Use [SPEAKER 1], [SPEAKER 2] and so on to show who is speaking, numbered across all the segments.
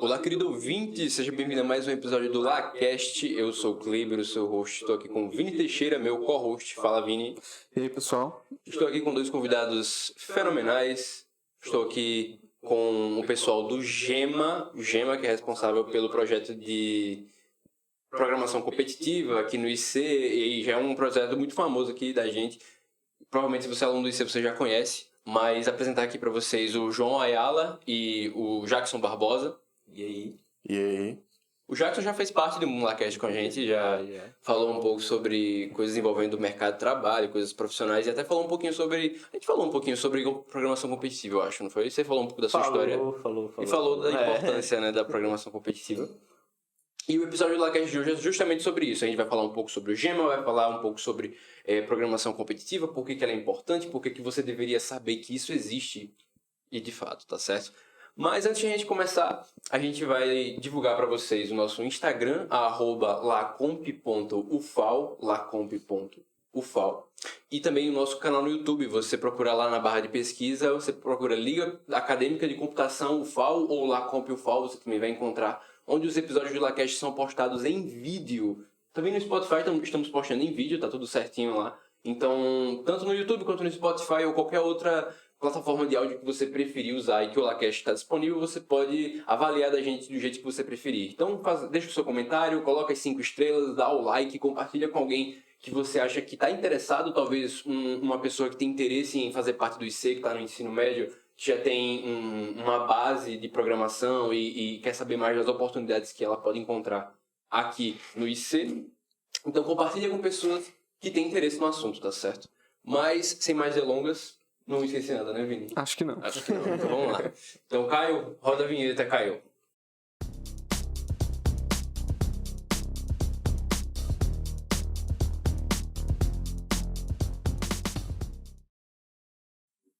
[SPEAKER 1] Olá, querido ouvinte, seja bem-vindo a mais um episódio do LaCast. Eu sou o Kleber, o seu host. Estou aqui com o Vini Teixeira, meu co-host. Fala, Vini.
[SPEAKER 2] E aí, pessoal?
[SPEAKER 1] Estou aqui com dois convidados fenomenais. Estou aqui com o pessoal do Gema, o Gema que é responsável pelo projeto de programação competitiva aqui no IC, e já é um projeto muito famoso aqui da gente. Provavelmente, se você é aluno do IC, você já conhece, mas apresentar aqui para vocês o João Ayala e o Jackson Barbosa. E aí?
[SPEAKER 2] E aí?
[SPEAKER 1] O Jackson já fez parte do LaCast com a gente, já falou um pouco sobre coisas envolvendo o mercado de trabalho, coisas profissionais, e até falou um pouquinho sobre... A gente falou um pouquinho sobre programação competitiva, eu acho, não foi? Você falou um pouco da sua história.
[SPEAKER 2] Falou.
[SPEAKER 1] E falou da importância, né, da programação competitiva. E o episódio do LaCast de hoje é justamente sobre isso. A gente vai falar um pouco sobre o Gema, vai falar um pouco sobre programação competitiva, por que ela é importante, por que você deveria saber que isso existe, e de fato, tá certo? Mas antes de a gente começar, a gente vai divulgar para vocês o nosso Instagram, @lacomp.ufal, e também o nosso canal no YouTube. Você procura lá na barra de pesquisa, você procura Liga Acadêmica de Computação UFAL ou Lacomp UFAL, você também vai encontrar, onde os episódios do LaCast são postados em vídeo. Também no Spotify estamos postando em vídeo, tá tudo certinho lá. Então, tanto no YouTube quanto no Spotify ou qualquer outra plataforma de áudio que você preferir usar e que o LaCast está disponível, você pode avaliar da gente do jeito que você preferir. Então, deixa o seu comentário, coloca as 5 estrelas, dá o like, compartilha com alguém que você acha que está interessado, talvez uma pessoa que tem interesse em fazer parte do IC, que está no ensino médio, que já tem uma base de programação e quer saber mais das oportunidades que ela pode encontrar aqui no IC. Então, compartilha com pessoas que têm interesse no assunto, tá certo? Mas, sem mais delongas, não esqueci nada, né, Vini?
[SPEAKER 2] Acho que não.
[SPEAKER 1] Acho que não. Então vamos lá. Então, Caio, roda a vinheta, Caio.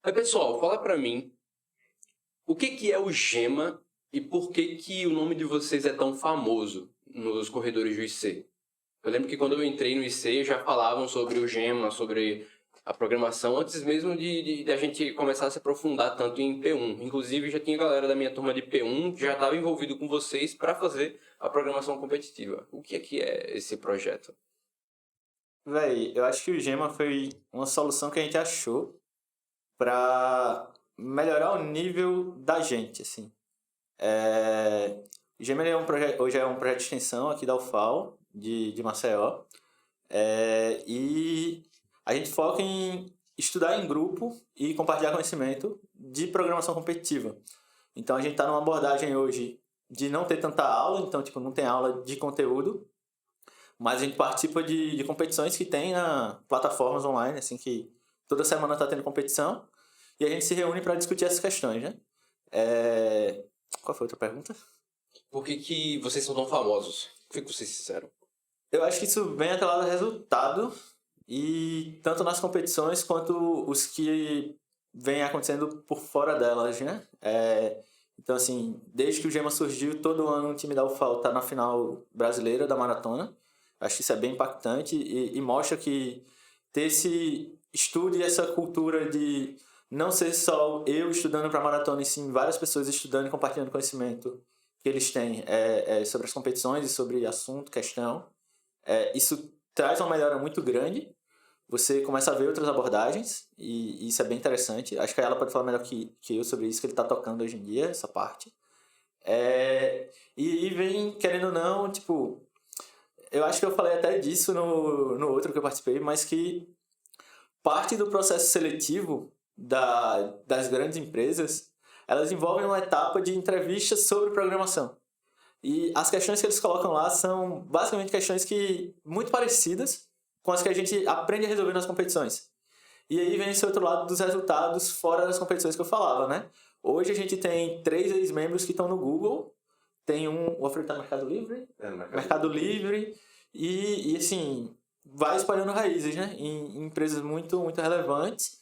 [SPEAKER 1] Aí, pessoal, fala pra mim o que é o Gema e por que o nome de vocês é tão famoso nos corredores do IC. Eu lembro que quando eu entrei no IC já falavam sobre o Gema, sobre a programação, antes mesmo de a gente começar a se aprofundar tanto em P1. Inclusive, já tinha galera da minha turma de P1 que já estava envolvido com vocês para fazer a programação competitiva. O que é esse projeto?
[SPEAKER 3] Véi, eu acho que o Gema foi uma solução que a gente achou para melhorar o nível da gente, assim. O Gema hoje é um projeto de extensão aqui da UFAL, de Maceió, e a gente foca em estudar em grupo e compartilhar conhecimento de programação competitiva. Então, a gente está numa abordagem hoje de não ter tanta aula, então, não tem aula de conteúdo, mas a gente participa de competições que tem na plataformas online, assim, que toda semana está tendo competição, e a gente se reúne para discutir essas questões, né? Qual foi a outra pergunta?
[SPEAKER 1] Por que vocês são tão famosos? O que vocês fizeram?
[SPEAKER 3] Eu acho que isso vem atrelado ao resultado, e tanto nas competições quanto os que vêm acontecendo por fora delas, né? Então, assim, desde que o Gema surgiu, todo ano o time da UFAL está na final brasileira da maratona. Acho que isso é bem impactante e mostra que ter esse estudo e essa cultura de não ser só eu estudando para maratona, e sim várias pessoas estudando e compartilhando conhecimento que eles têm sobre as competições e sobre assunto, questão. Isso traz uma melhora muito grande. Você começa a ver outras abordagens e isso é bem interessante. Acho que ela pode falar melhor que eu sobre isso, que ele está tocando hoje em dia, essa parte. E vem, querendo ou não, eu acho que eu falei até disso no outro que eu participei, mas que parte do processo seletivo das grandes empresas, elas envolvem uma etapa de entrevistas sobre programação. E as questões que eles colocam lá são basicamente questões muito parecidas com as que a gente aprende a resolver nas competições. E aí vem esse outro lado dos resultados fora das competições que eu falava, né? Hoje a gente tem 3 ex-membros que estão no Google, tem o Alfredo tá no Mercado Livre? Mercado Livre, e assim, vai espalhando raízes, né? Em empresas muito, muito relevantes,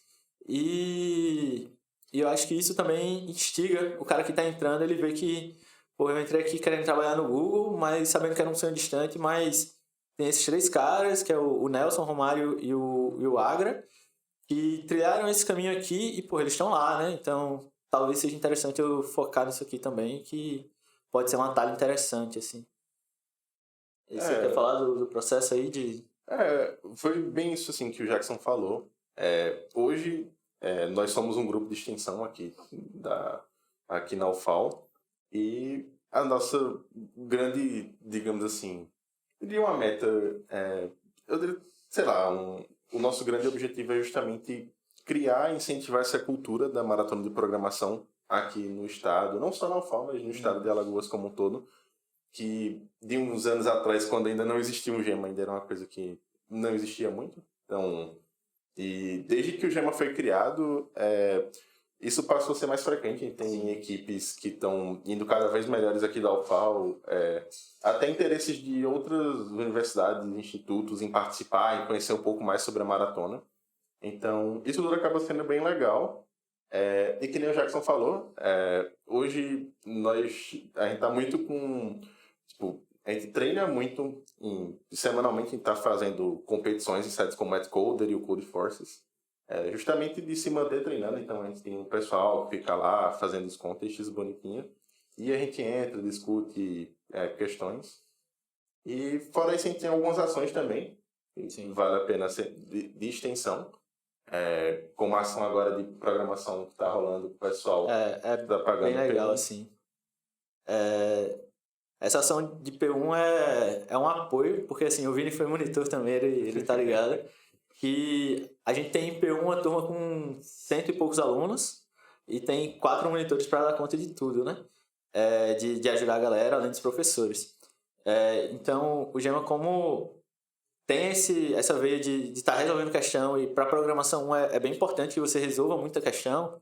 [SPEAKER 3] e eu acho que isso também instiga o cara que está entrando, ele vê que, pô, eu entrei aqui querendo trabalhar no Google, mas sabendo que era um sonho distante, mas tem esses 3 caras, que é o Nelson, o Romário e o Agra, que trilharam esse caminho aqui e, pô, eles estão lá, né? Então, talvez seja interessante eu focar nisso aqui também, que pode ser um atalho interessante, assim. E você quer falar do processo aí de...
[SPEAKER 2] Foi bem isso assim que o Jackson falou. Hoje, nós somos um grupo de extensão aqui na UFAL, e a nossa grande, digamos assim, de uma meta, eu diria, sei lá, o nosso grande objetivo é justamente criar e incentivar essa cultura da maratona de programação aqui no estado, não só na UFAL, mas no estado de Alagoas como um todo, que de uns anos atrás, quando ainda não existia um Gema, ainda era uma coisa que não existia muito. Então, e desde que o Gema foi criado, isso passou a ser mais frequente. Tem equipes que estão indo cada vez melhores aqui da UFAL, até interesses de outras universidades, institutos em participar, em conhecer um pouco mais sobre a maratona. Então, isso tudo acaba sendo bem legal. E que nem o Jackson falou, hoje a gente está muito com... Tipo, a gente treina muito, semanalmente a gente está fazendo competições em sites como o Coder e o Code Forces, justamente de se manter treinando. Então a gente tem um pessoal que fica lá fazendo os contests bonitinhos, e a gente entra, discute questões. E fora isso, a gente tem algumas ações também, que vale a pena ser de extensão, como a ação agora de programação que está rolando, o pessoal tá pagando
[SPEAKER 3] bem legal,
[SPEAKER 2] P1.
[SPEAKER 3] assim. Essa ação de P1 é um apoio, porque assim, o Vini foi monitor também, ele tá ligado, que a gente tem em P1 uma turma com 100 e poucos alunos, e tem 4 monitores para dar conta de tudo, né? De ajudar a galera, além dos professores. Então, o Gema, como tem essa veia de estar resolvendo questão, e para programação 1 é bem importante que você resolva muita questão,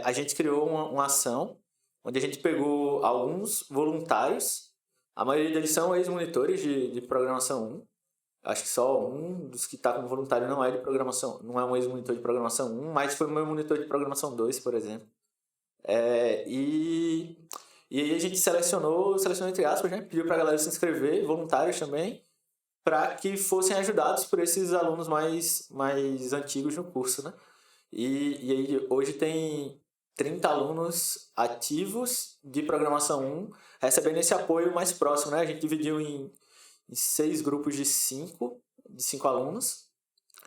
[SPEAKER 3] a gente criou uma ação onde a gente pegou alguns voluntários, a maioria deles são ex-monitores de programação 1, acho que só um dos que está como voluntário não é de programação, não é um ex-monitor de programação 1, mas foi meu monitor de programação 2, por exemplo. E aí a gente selecionou entre aspas, né? Pediu para a galera se inscrever, voluntários também, para que fossem ajudados por esses alunos mais antigos no curso, né? E aí hoje tem 30 alunos ativos de programação 1 recebendo esse apoio mais próximo, né? A gente dividiu em 6 grupos de 5 alunos,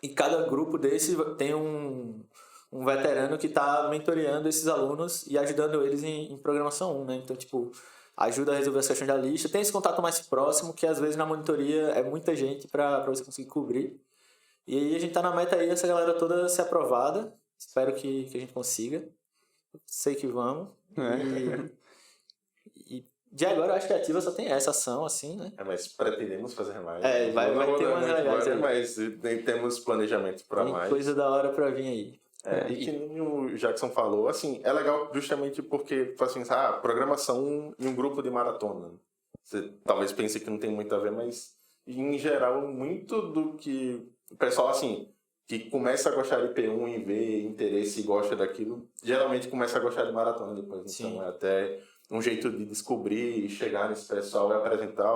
[SPEAKER 3] e cada grupo desse tem um veterano que está mentoreando esses alunos e ajudando eles em programação 1, né? Então, tipo, ajuda a resolver as questões da lista. Tem esse contato mais próximo, que às vezes na monitoria é muita gente para você conseguir cobrir. E aí a gente tá na meta aí dessa galera toda ser aprovada. Espero que a gente consiga. Sei que vamos. E de agora eu acho que a Ativa só tem essa ação, assim, né?
[SPEAKER 2] Mas pretendemos fazer mais.
[SPEAKER 3] Vai ter umas legais aí.
[SPEAKER 2] Mas temos planejamento para mais.
[SPEAKER 3] Tem coisa da hora para vir aí.
[SPEAKER 2] E que nem o Jackson falou, assim, é legal justamente porque, assim, programação em um grupo de maratona. Você talvez pense que não tem muito a ver, mas em geral, muito do que o pessoal, assim, que começa a gostar de P1 e vê interesse e gosta daquilo, geralmente começa a gostar de maratona depois.
[SPEAKER 3] Sim.
[SPEAKER 2] Então é até um jeito de descobrir e chegar nesse pessoal e apresentar,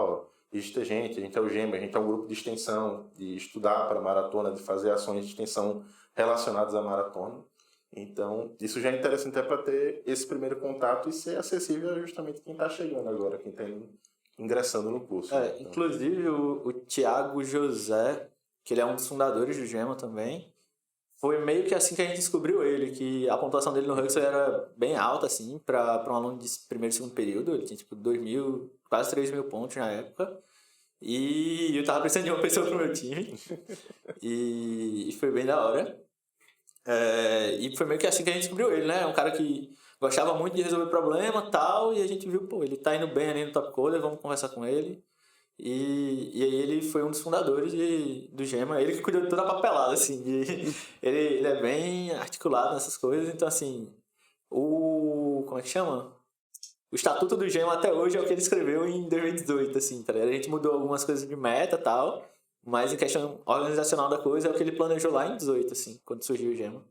[SPEAKER 2] existe a gente é o Gema, a gente é um grupo de extensão, de estudar para maratona, de fazer ações de extensão relacionadas à maratona. Então, isso já é interessante até para ter esse primeiro contato e ser acessível a justamente quem está chegando agora, quem está ingressando no curso.
[SPEAKER 3] Então, inclusive, o Thiago José, que ele é um dos fundadores do Gema também, foi meio que assim que a gente descobriu ele, que a pontuação dele no Huxley era bem alta, assim, para um aluno de primeiro e segundo período. Ele tinha, tipo, 2.000, quase 3.000 pontos na época. E eu tava precisando de uma pessoa pro meu time. E foi bem da hora. E foi meio que assim que a gente descobriu ele, né? Um cara que gostava muito de resolver problema e tal, e a gente viu, ele tá indo bem ali no Top Coder, vamos conversar com ele. E aí ele foi um dos fundadores do Gema, ele que cuidou de toda a papelada, assim. Ele é bem articulado nessas coisas, então assim, como é que chama? O estatuto do Gema até hoje é o que ele escreveu em 2018, assim, tá ligado? A gente mudou algumas coisas de meta e tal, mas em questão organizacional da coisa é o que ele planejou lá em 18, assim, quando surgiu o Gema.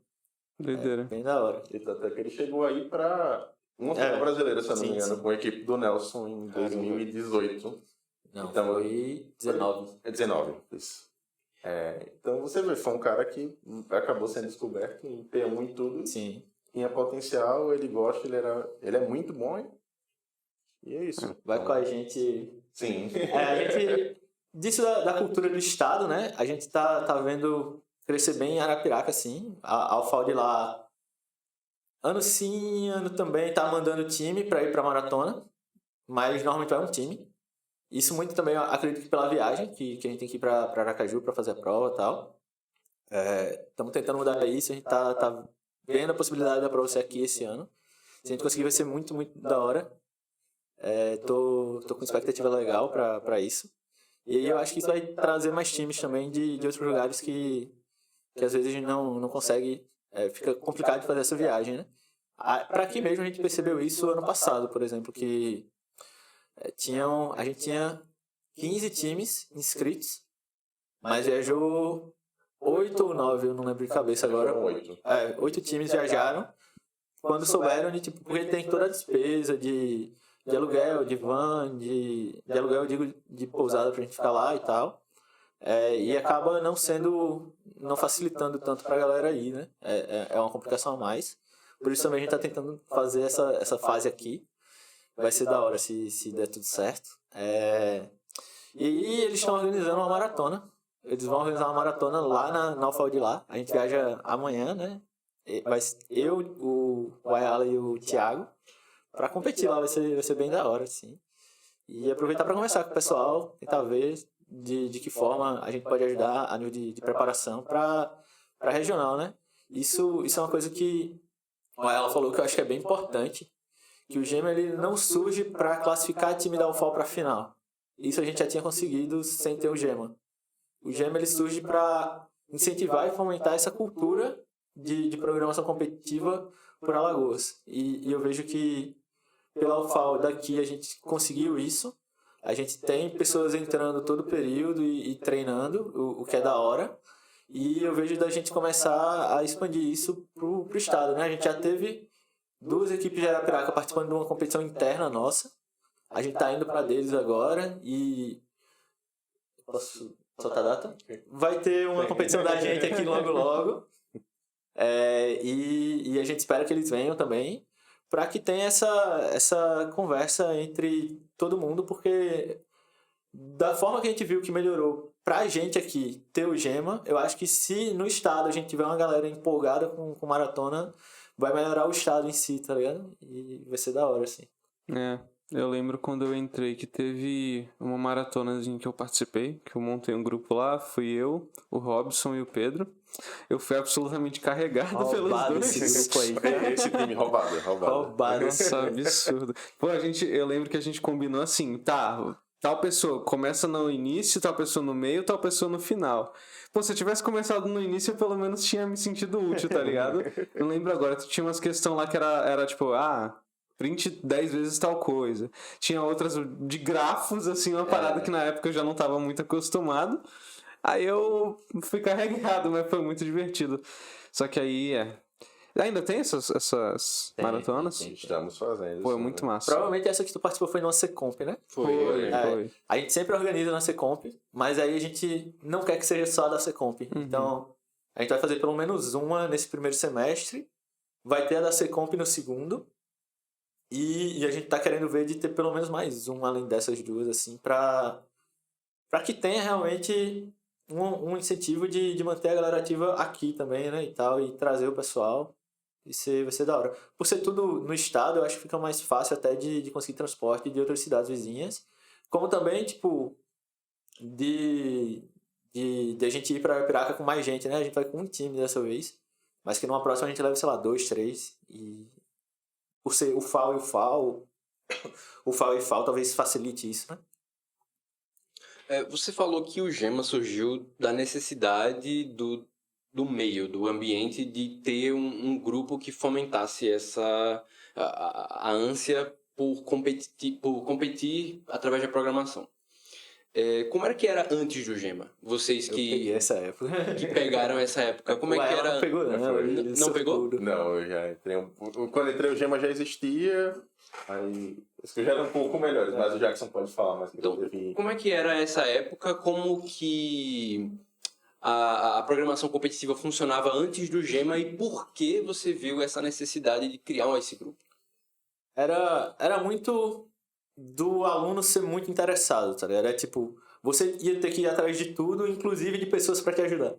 [SPEAKER 4] Doideira.
[SPEAKER 3] Bem da hora.
[SPEAKER 2] E até que ele chegou aí pra uma final brasileira, se eu não me engano, com a equipe do Nelson em 2018.
[SPEAKER 3] Não,
[SPEAKER 2] então,
[SPEAKER 3] foi 19.
[SPEAKER 2] 19, isso. Então você vê, foi um cara que acabou sendo descoberto em P1 e tudo.
[SPEAKER 3] Sim.
[SPEAKER 2] Tinha potencial, ele gosta, ele é muito bom. E é isso.
[SPEAKER 3] Vai com a gente.
[SPEAKER 2] Sim.
[SPEAKER 3] A gente. Disso da cultura do estado, né? A gente tá vendo crescer bem em Arapiraca, assim. A UFAL de lá, ano sim, ano também, tá mandando time pra ir pra maratona. Mas normalmente vai um time. Isso muito também, eu acredito que pela viagem, que a gente tem que ir pra Aracaju pra fazer a prova e tal. Estamos tentando mudar isso, a gente tá vendo a possibilidade da prova ser aqui esse ano. Se a gente conseguir, vai ser muito, muito da hora. Tô com expectativa legal pra isso. E aí eu acho que isso vai trazer mais times também de outros lugares que às vezes a gente não consegue, fica complicado de fazer essa viagem, né? Pra aqui mesmo a gente percebeu isso ano passado, por exemplo, que a gente tinha 15 times inscritos, mas viajou 8 ou 9, eu não lembro de cabeça agora. 8 times viajaram quando souberam de, tipo, porque tem toda a despesa de aluguel, de van, de aluguel, eu digo, de pousada pra gente ficar lá e tal. E acaba não facilitando tanto pra galera aí, né? É uma complicação a mais. Por isso também a gente tá tentando fazer essa fase aqui. Vai ser da hora se der tudo certo. E aí eles estão organizando uma maratona. Eles vão organizar uma maratona lá na UFAL de lá. A gente viaja amanhã, né? Eu, o Ayala e o Thiago pra competir lá. Vai ser bem da hora, assim. E aproveitar para conversar com o pessoal, tentar ver de que forma a gente pode ajudar a nível de preparação para regional, né? Isso é uma coisa que ela falou que eu acho que é bem importante, que o GEMA ele não surge para classificar time da UFAL para a final. Isso a gente já tinha conseguido sem ter o GEMA. O GEMA ele surge para incentivar e fomentar essa cultura de programação competitiva por Alagoas. E eu vejo que pela UFAL daqui a gente conseguiu isso. A gente tem pessoas entrando todo período e treinando, o que é da hora. E eu vejo da gente começar a expandir isso pro estado, né? A gente já teve 2 equipes de Arapiraca participando de uma competição interna nossa. A gente tá indo para deles agora e... Posso soltar a data? Vai ter uma competição da gente aqui logo logo. E a gente espera que eles venham também, para que tenha essa conversa entre todo mundo, porque da forma que a gente viu que melhorou pra gente aqui ter o GEMA, eu acho que se no estado a gente tiver uma galera empolgada com maratona, vai melhorar o estado em si, tá ligado? E vai ser da hora, assim.
[SPEAKER 4] Eu lembro quando eu entrei que teve uma maratonazinha que eu participei, que eu montei um grupo lá, fui eu, o Robson e o Pedro. Eu fui absolutamente carregado pelos dois.
[SPEAKER 3] Esse grupo aí.
[SPEAKER 2] Esse time roubado.
[SPEAKER 3] Roubado.
[SPEAKER 4] Nossa, absurdo. Pô, eu lembro que a gente combinou assim, tal pessoa começa no início, tal pessoa no meio, tal pessoa no final. Pô, se eu tivesse começado no início, eu pelo menos tinha me sentido útil, tá ligado? Eu lembro agora, tinha umas questões lá que era tipo, print 10 vezes tal coisa. Tinha outras de grafos, assim, uma parada que na época eu já não tava muito acostumado. Aí eu fui carregado, mas foi muito divertido. Só que aí, ainda tem essas maratonas?
[SPEAKER 2] Estamos fazendo.
[SPEAKER 4] Pô, é muito massa.
[SPEAKER 3] Provavelmente essa que tu participou foi numa Secomp, né?
[SPEAKER 4] Foi.
[SPEAKER 3] A gente sempre organiza na Secomp, mas aí a gente não quer que seja só da Secomp. Então, a gente vai fazer pelo menos uma nesse primeiro semestre. Vai ter a da Secomp no segundo. E a gente tá querendo ver de ter pelo menos mais uma além dessas duas, assim, pra que tenha realmente um incentivo de manter a galera ativa aqui também, né, e tal, e trazer o pessoal. Vai ser da hora. Por ser tudo no estado, eu acho que fica mais fácil até de conseguir transporte de outras cidades vizinhas. Como também, tipo, de a gente ir pra Arapiraca com mais gente, né? A gente vai com um time dessa vez. Mas que numa próxima a gente leva, sei lá, 2, 3. E por ser o FAO e o FAO, o FAO e FAO talvez facilite isso, né?
[SPEAKER 1] Você falou que o GEMA surgiu da necessidade do meio, do ambiente, de ter um grupo que fomentasse a ânsia por competir através da programação. Como era que era antes do GEMA? Vocês
[SPEAKER 3] Eu peguei essa época.
[SPEAKER 1] que pegaram essa época. Como é que era?
[SPEAKER 3] Não pegou, não.
[SPEAKER 1] Não pegou?
[SPEAKER 2] Não, eu já entrei quando entrei o GEMA já existia. Aí, os que já eram um pouco melhores, mas o Jackson pode falar mais.
[SPEAKER 1] Então, como é que era essa época? Como que a programação competitiva funcionava antes do GEMA e por que você viu essa necessidade de criar esse grupo?
[SPEAKER 3] Era muito do aluno ser muito interessado, tá ligado? É tipo, você ia ter que ir atrás de tudo, inclusive de pessoas para te ajudar.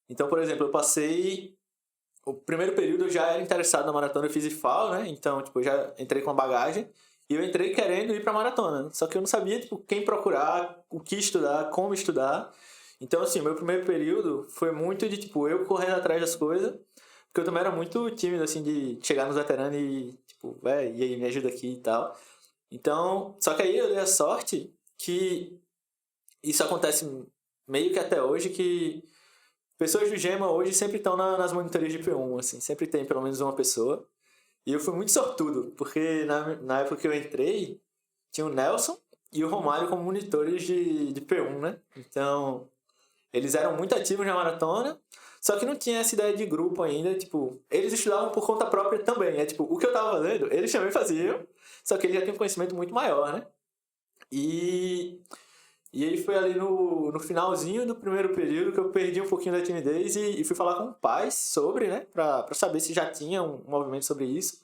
[SPEAKER 3] Então, por exemplo, eu passei... O primeiro período eu já era interessado na maratona, eu fiz IFAL, né? Então, tipo, eu já entrei com a bagagem e eu entrei querendo ir pra maratona. Só que eu não sabia, tipo, quem procurar, o que estudar, como estudar. Então, assim, meu primeiro período foi muito de, tipo, eu correndo atrás das coisas, porque eu também era muito tímido, assim, de chegar nos veteranos e, tipo, e aí, me ajuda aqui e tal. Então, só que aí eu dei a sorte que isso acontece meio que até hoje, que pessoas do GEMA hoje sempre estão nas monitorias de P1, assim, sempre tem pelo menos uma pessoa. E eu fui muito sortudo, porque na época que eu entrei, tinha o Nelson e o Romário como monitores de P1, né? Então, eles eram muito ativos na maratona, só que não tinha essa ideia de grupo ainda, tipo, eles estudavam por conta própria também, é tipo, o que eu tava fazendo, eles também faziam, só que eles já tinham um conhecimento muito maior, né? E aí foi ali no finalzinho do primeiro período que eu perdi um pouquinho da timidez e fui falar com o pai sobre, né? Pra saber se já tinha um movimento sobre isso.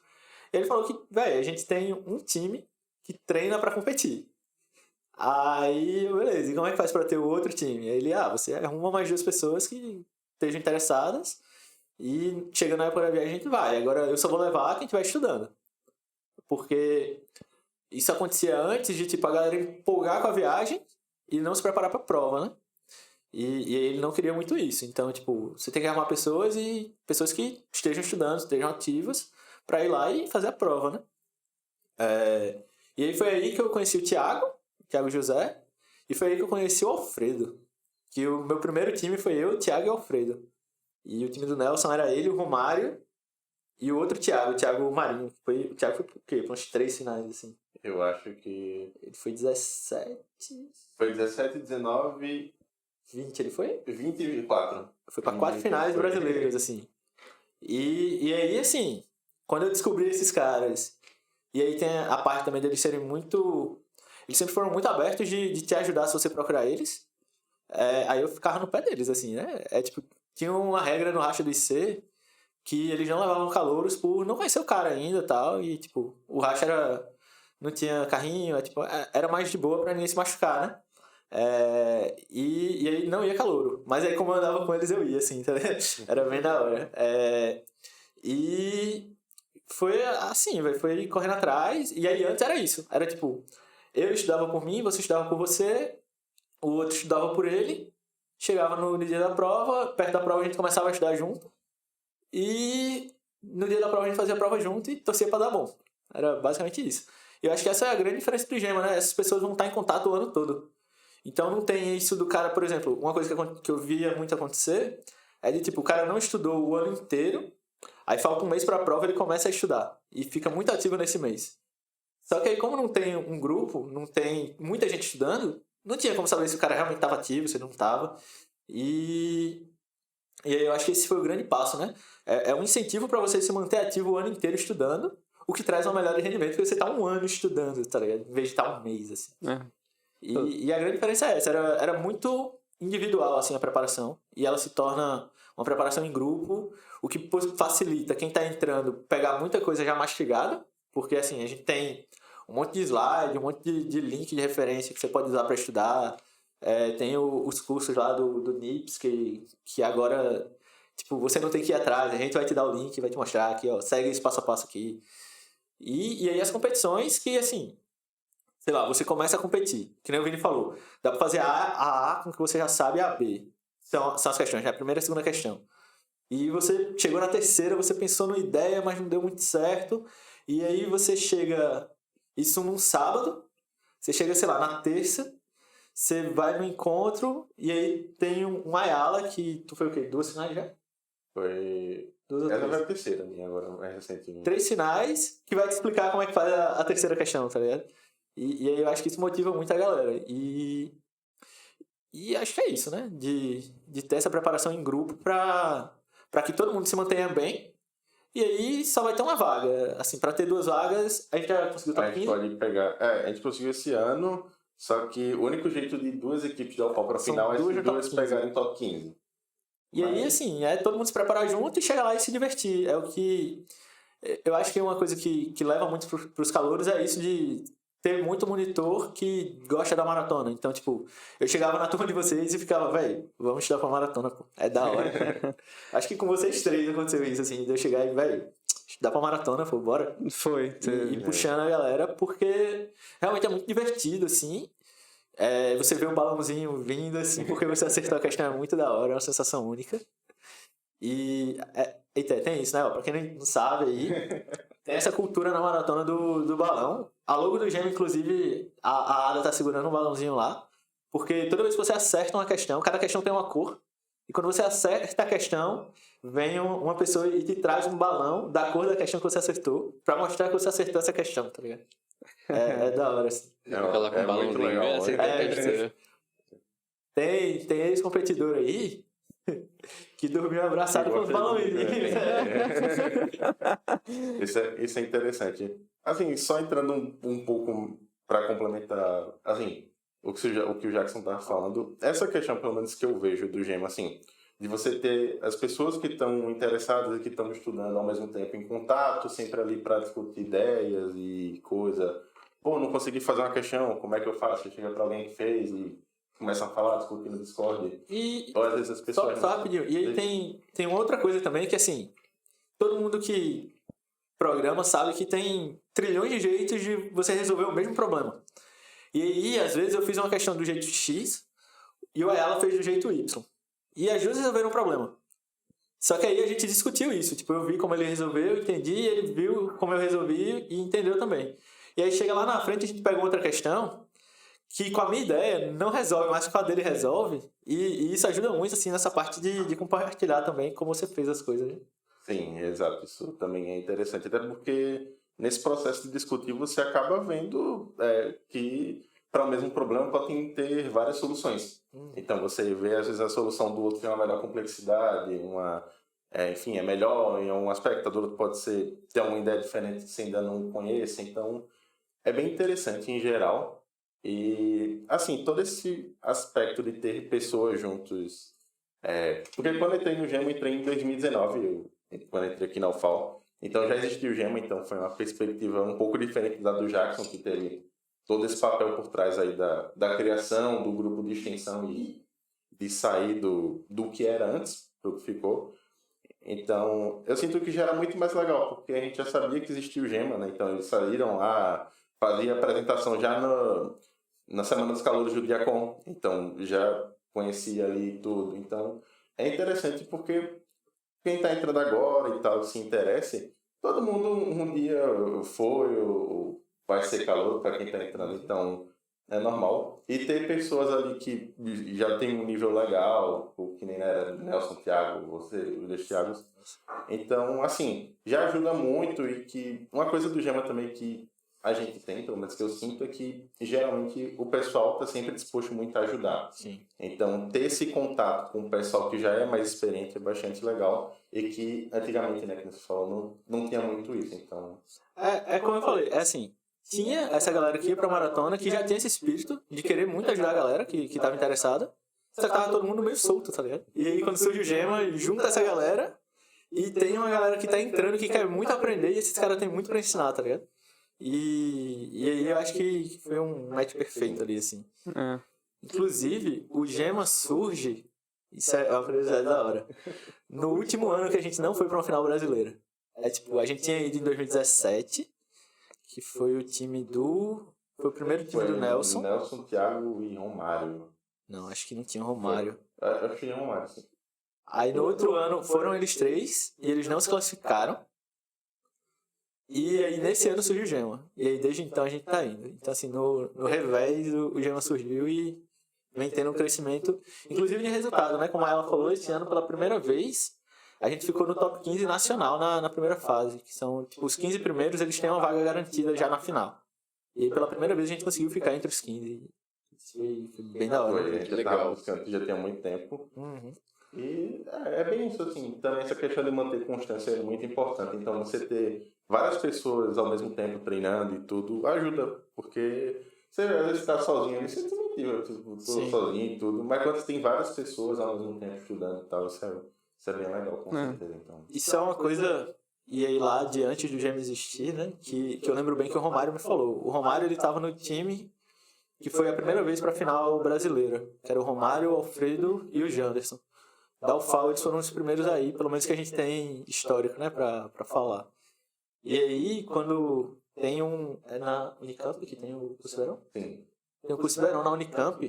[SPEAKER 3] E ele falou que, velho, a gente tem um time que treina pra competir. Aí, beleza, e como é que faz pra ter o outro time? Aí ele, você arruma mais 2 pessoas que estejam interessadas e chegando na época da viagem a gente vai. Agora eu só vou levar quem estiver estudando. Porque isso acontecia antes de, tipo, a galera empolgar com a viagem e não se preparar pra prova, né? E ele não queria muito isso. Então, tipo, você tem que arrumar pessoas que estejam estudando, estejam ativas, pra ir lá e fazer a prova, né? E aí foi aí que eu conheci o Thiago José, e foi aí que eu conheci o Alfredo. Que o meu primeiro time foi eu, o Thiago e o Alfredo. E o time do Nelson era ele, o Romário, e o outro Thiago, o Thiago Marinho. O Thiago foi por quê? Por uns 3 finais, assim.
[SPEAKER 2] Eu acho que...
[SPEAKER 3] Ele foi 17...
[SPEAKER 2] Foi 17, 19...
[SPEAKER 3] 20, ele foi?
[SPEAKER 2] 24.
[SPEAKER 3] Foi pra 4 finais brasileiros, assim. E aí, assim, quando eu descobri esses caras, e aí tem a parte também deles serem muito... Eles sempre foram muito abertos de te ajudar se você procurar eles. Aí eu ficava no pé deles, assim, né? Tipo, tinha uma regra no racha do IC que eles não levavam calouros por não conhecer o cara ainda e tal. E, tipo, o racha não tinha carrinho, tipo, era mais de boa pra ninguém se machucar, né? E aí não ia calouro. Mas aí como eu andava com eles, eu ia, assim, tá ligado? Era bem da hora. E foi assim, velho, foi correndo atrás. E aí antes era isso. Era tipo, eu estudava por mim, você estudava por você, o outro estudava por ele. Chegava no dia da prova, perto da prova a gente começava a estudar junto. E no dia da prova a gente fazia a prova junto e torcia pra dar bom. Era basicamente isso. E eu acho que essa é a grande diferença do GEMA, né? Essas pessoas vão estar em contato o ano todo. Então não tem isso do cara, por exemplo, uma coisa que eu via muito acontecer é de tipo, o cara não estudou o ano inteiro, aí falta um mês pra prova, ele começa a estudar e fica muito ativo nesse mês. Só que aí como não tem um grupo, não tem muita gente estudando, não tinha como saber se o cara realmente estava ativo, se não estava. E aí eu acho que esse foi o grande passo, né? É um incentivo para você se manter ativo o ano inteiro estudando, o que traz uma melhor de rendimento, porque você tá um ano estudando, tá ligado? Em vez de estar um mês, assim. E a grande diferença é essa, era muito individual, assim, a preparação, e ela se torna uma preparação em grupo, o que facilita quem tá entrando pegar muita coisa já mastigada, porque, assim, a gente tem um monte de slide, um monte de link de referência que você pode usar para estudar. Tem os cursos lá do NIPS, que agora, tipo, você não tem que ir atrás, a gente vai te dar o link, vai te mostrar aqui, ó, segue esse passo a passo aqui. E aí as competições que, assim, sei lá, você começa a competir, que nem o Vini falou, dá pra fazer a A com que você já sabe a B. São as questões, né? A primeira e a segunda questão. E você chegou na terceira, você pensou numa ideia, mas não deu muito certo, e aí você chega, isso num sábado, você chega, sei lá, na terça, você vai no encontro e aí tem um Ayala que... Tu foi o quê? 2 finais já?
[SPEAKER 2] Foi...
[SPEAKER 3] 2 ou 3?
[SPEAKER 2] Essa foi a terceira minha, agora mais recentemente.
[SPEAKER 3] 3 finais que vai te explicar como é que faz a terceira questão, tá ligado? E aí eu acho que isso motiva muito a galera. E acho que é isso, né? De ter essa preparação em grupo pra que todo mundo se mantenha bem. E aí só vai ter uma vaga. Assim, pra ter 2 vagas, a gente já conseguiu top 15?
[SPEAKER 2] A gente pode pegar... a gente conseguiu esse ano... Só que o único jeito de 2 equipes da UFAL para a final é se 2 pegarem top 15.
[SPEAKER 3] E aí, assim, todo mundo se preparar junto e chegar lá e se divertir. É o que... Eu acho que uma coisa que leva muito para os calouros é isso de ter muito monitor que gosta da maratona. Então, tipo, eu chegava na turma de vocês e ficava, velho, vamos estudar pra maratona, pô. É da hora. Acho que com vocês três aconteceu isso, assim, de eu chegar e, velho, estudar pra maratona, pô, bora.
[SPEAKER 4] Foi.
[SPEAKER 3] E puxando a galera, porque realmente é muito divertido, assim. Você vê um balãozinho vindo, assim, porque você acertou a questão, é muito da hora, é uma sensação única. E tem isso, né? Ó, pra quem não sabe aí, tem essa cultura na maratona do balão. A logo do Gêmeo, inclusive, a Ada tá segurando um balãozinho lá, porque toda vez que você acerta uma questão, cada questão tem uma cor, e quando você acerta a questão, vem uma pessoa e te traz um balão da cor da questão que você acertou, pra mostrar que você acertou essa questão, tá ligado? É da hora, assim.
[SPEAKER 1] Ela com um balãozinho,
[SPEAKER 2] legal,
[SPEAKER 3] Tem ex-competidor aí que dormiu abraçado com os balãozinhos.
[SPEAKER 2] Isso é interessante. Assim, só entrando um pouco para complementar, assim, o que o Jackson estava falando, essa questão, pelo menos que eu vejo do GEMA, assim, de você ter as pessoas que estão interessadas e que estão estudando ao mesmo tempo em contato, sempre ali para discutir ideias e coisa. Pô, não consegui fazer uma questão, como é que eu faço? Você chega para alguém que fez e começa a falar, discutir no Discord.
[SPEAKER 3] E
[SPEAKER 2] ou às vezes as pessoas...
[SPEAKER 3] só rapidinho. E aí tem uma outra coisa também, que assim, todo mundo que programa sabe que tem trilhões de jeitos de você resolver o mesmo problema. E aí, às vezes, eu fiz uma questão do jeito X e o Ayala fez do jeito Y. E as duas resolveram o problema. Só que aí a gente discutiu isso. Tipo, eu vi como ele resolveu, entendi, ele viu como eu resolvi e entendeu também. E aí chega lá na frente, a gente pega outra questão que com a minha ideia não resolve, mas com a dele resolve. E isso ajuda muito, assim, nessa parte de compartilhar também como você fez as coisas, né?
[SPEAKER 2] Sim, exato. Isso também é interessante. Até porque nesse processo de discutir você acaba vendo que para o mesmo problema podem ter várias soluções. Então você vê às vezes a solução do outro tem uma melhor complexidade, enfim, é melhor em um aspecto, a do outro pode ter uma ideia diferente que você ainda não conhece. Então é bem interessante em geral. E assim, todo esse aspecto de ter pessoas juntos, porque quando eu entrei no GEMA, eu entrei em 2019, quando eu entrei aqui na UFAL, então já existia o GEMA, então foi uma perspectiva um pouco diferente da do Jackson, que teve todo esse papel por trás aí da criação do grupo de extensão e de sair do que era antes, do que ficou. Então, eu sinto que já era muito mais legal, porque a gente já sabia que existia o GEMA, né? Então eles saíram lá, faziam a apresentação já na Semana dos Calouros do Diacon, então já conhecia ali tudo. Então, é interessante porque quem está entrando agora e tal, se interessa, todo mundo um dia foi ou vai ser calor para quem está entrando, então é normal. E ter pessoas ali que já tem um nível legal, que nem era Nelson, Thiago, você, os dois Thiagos. Então, assim, já ajuda muito. E que uma coisa do GEMA também que a gente tem, pelo menos que eu sinto, é que geralmente o pessoal está sempre disposto muito a ajudar.
[SPEAKER 3] Sim.
[SPEAKER 2] Então, ter esse contato com o pessoal que já é mais experiente é bastante legal. E que antigamente, né, que você falou, não tinha muito isso. Então,
[SPEAKER 3] como eu falei, assim, tinha essa galera que ia pra maratona que já tinha esse espírito de querer muito ajudar a galera que tava interessada. Só que tava todo mundo meio solto, tá ligado? E aí quando surge o GEMA, junta essa galera e tem uma galera que tá entrando que quer muito aprender e esses caras têm muito pra ensinar, tá ligado? E aí eu acho que foi um match perfeito ali, assim. Inclusive, o GEMA surge, isso é uma curiosidade da hora, no último ano que a gente não foi pra uma final brasileira. Tipo, a gente tinha ido em 2017, que foi o time foi o primeiro time do Nelson.
[SPEAKER 2] Nelson, Thiago e Romário.
[SPEAKER 3] Não, acho que não tinha Romário.
[SPEAKER 2] Acho que tinha Romário, sim.
[SPEAKER 3] Aí no outro ano foram eles três e eles não se classificaram. E aí nesse ano surgiu o GEMA. E aí desde então a gente tá indo. Então assim, no revés o GEMA surgiu e vem tendo um crescimento, inclusive de resultado, né? Como ela falou, esse ano pela primeira vez a gente ficou no top 15 nacional na primeira fase, que são tipo, os 15 primeiros, eles têm uma vaga garantida já na final. E aí pela primeira vez a gente conseguiu ficar entre os 15. Isso foi bem da hora.
[SPEAKER 2] A gente legal. Já tem há muito tempo. E é bem isso, assim. Também essa questão de manter constância é muito importante. Então você ter várias pessoas ao mesmo tempo treinando e tudo ajuda, porque você às vezes está sozinho ali, você desmotiva, sozinho e tudo, mas quando você tem várias pessoas ao mesmo tempo estudando e tal, isso é bem legal, com certeza. Então.
[SPEAKER 3] Isso é uma coisa E aí lá, antes do Gema existir, né? Que eu lembro bem que o Romário me falou. O Romário, ele tava no time que foi a primeira vez pra final brasileira. Que era o Romário, o Alfredo e o Janderson. Da UFAL, eles foram os primeiros aí, pelo menos que a gente tem histórico, né? Pra falar. E aí, quando tem é na Unicamp que tem o curso verão?
[SPEAKER 2] Sim.
[SPEAKER 3] Tem o curso verão na Unicamp,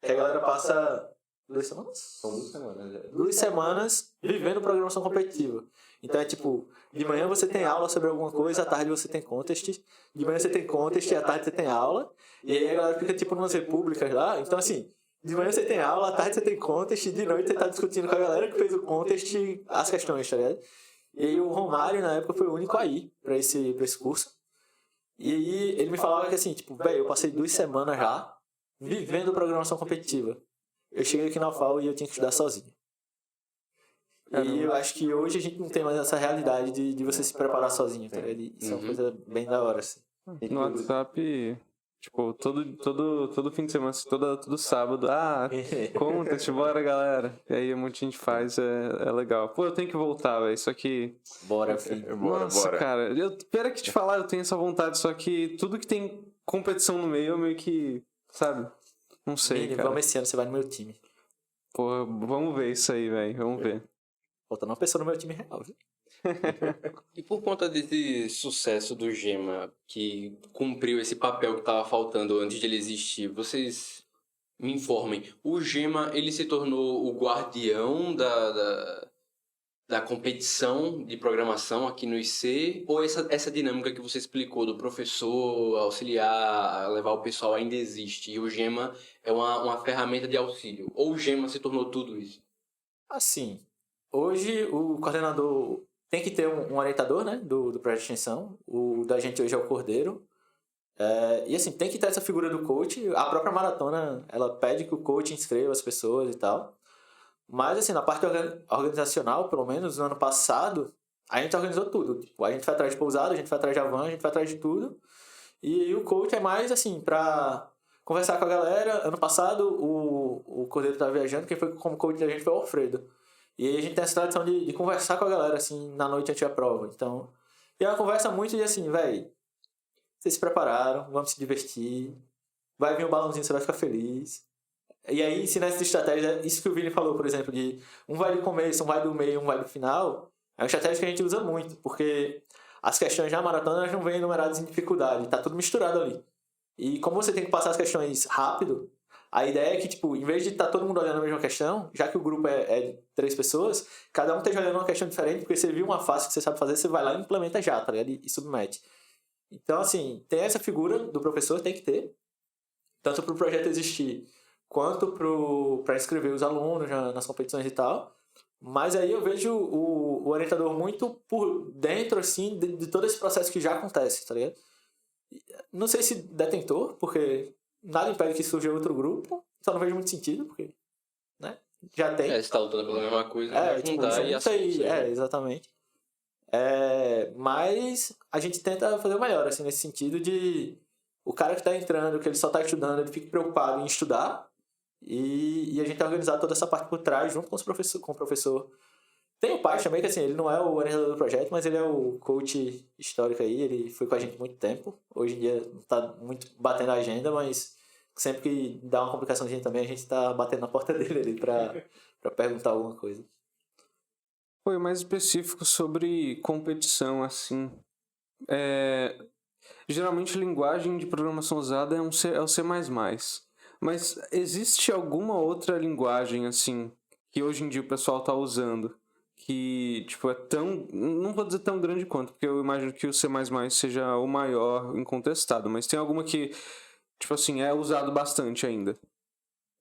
[SPEAKER 3] que a galera passa 2 semanas?
[SPEAKER 2] São 2 semanas.
[SPEAKER 3] 2 semanas vivendo programação competitiva. Então é tipo, de manhã você tem aula sobre alguma coisa, à tarde você tem contest, de manhã você tem contest e à tarde você tem aula, e aí a galera fica tipo numas repúblicas lá. Então assim, de manhã você tem aula, à tarde você tem contest, e de noite você tá discutindo com a galera que fez o contest as questões, tá ligado? E aí o Romário na época foi o único aí pra esse curso. E aí ele me falava que assim, tipo, velho, eu passei 2 semanas já vivendo programação competitiva. Eu cheguei aqui na UFAL e eu tinha que estudar sozinho. E eu acho que hoje a gente não tem mais essa realidade de você se preparar sozinho, tá ligado? Isso é uma coisa bem da hora, assim.
[SPEAKER 4] No WhatsApp, tipo, todo fim de semana, assim, todo sábado, contest, bora galera. E aí um monte de gente faz, é legal. Pô, eu tenho que voltar, velho, só que...
[SPEAKER 3] Bora, filho.
[SPEAKER 4] Nossa, cara, pera que te falar, eu tenho essa vontade, só que tudo que tem competição no meio, eu meio que, sabe, não sei,
[SPEAKER 3] Vini,
[SPEAKER 4] cara.
[SPEAKER 3] vamos esse ano, você vai no meu time.
[SPEAKER 4] Pô, vamos ver isso aí, velho, vamos ver.
[SPEAKER 3] Faltando uma pessoa no meu time real, viu?
[SPEAKER 1] E por conta desse sucesso do Gema, que cumpriu esse papel que estava faltando antes de ele existir, vocês me informem, o Gema, ele se tornou o guardião da competição de programação aqui no IC, ou essa dinâmica que você explicou do professor auxiliar, levar o pessoal ainda existe, e o Gema é uma ferramenta de auxílio, ou o Gema se tornou tudo isso?
[SPEAKER 3] Assim, hoje o coordenador tem que ter um orientador, né, do projeto de extensão. O da gente hoje é o Cordeiro. E assim, tem que ter essa figura do coach. A própria maratona, ela pede que o coach inscreva as pessoas e tal. Mas assim, na parte organizacional, pelo menos no ano passado, a gente organizou tudo. Tipo, a gente foi atrás de pousada, a gente foi atrás de van, a gente foi atrás de tudo. E o coach é mais assim, pra conversar com a galera. Ano passado, o Cordeiro estava viajando, quem foi como coach da gente foi o Alfredo. E aí a gente tem essa tradição de conversar com a galera, assim, na noite antes da prova. Então, e é uma conversa muito de assim, velho, vocês se prepararam, vamos se divertir, vai vir um balãozinho, você vai ficar feliz. E aí, ensinar essa estratégia, isso que o Vini falou, por exemplo, de um vai do começo, um vai do meio, um vai do final, é uma estratégia que a gente usa muito, porque as questões da maratona elas não vêm enumeradas em dificuldade, tá tudo misturado ali. E como você tem que passar as questões rápido, a ideia é que, tipo, em vez de estar todo mundo olhando a mesma questão, já que o grupo é de 3 pessoas, cada um esteja olhando uma questão diferente, porque você viu uma fácil que você sabe fazer, você vai lá e implementa já, tá ligado? E submete. Então, assim, tem essa figura do professor, tem que ter, tanto para o projeto existir, quanto para inscrever os alunos nas competições e tal. Mas aí eu vejo o orientador muito por dentro, assim, de todo esse processo que já acontece, tá ligado? Não sei se detentor, porque nada impede que surja outro grupo, só não vejo muito sentido, porque, né, já tem.
[SPEAKER 1] Você tá lutando pela mesma coisa, vai
[SPEAKER 3] tipo,
[SPEAKER 1] juntar e
[SPEAKER 3] junta
[SPEAKER 1] assim.
[SPEAKER 3] exatamente. Mas a gente tenta fazer o melhor, assim, nesse sentido de o cara que tá entrando, que ele só tá estudando, ele fique preocupado em estudar e a gente organizar toda essa parte por trás, junto com o professor. Tem o pai também, que assim, ele não é o orientador do projeto, mas ele é o coach histórico aí, ele foi com a gente há muito tempo. Hoje em dia não tá muito batendo a agenda, mas sempre que dá uma complicaçãozinha também, a gente tá batendo na porta dele ali pra perguntar alguma coisa.
[SPEAKER 4] Foi mais específico sobre competição, assim. Geralmente a linguagem de programação usada é o C++. Mas existe alguma outra linguagem, assim, que hoje em dia o pessoal tá usando, que, tipo, é tão... Não vou dizer tão grande quanto, porque eu imagino que o C++ seja o maior incontestado, mas tem alguma que, tipo assim, é usado bastante ainda?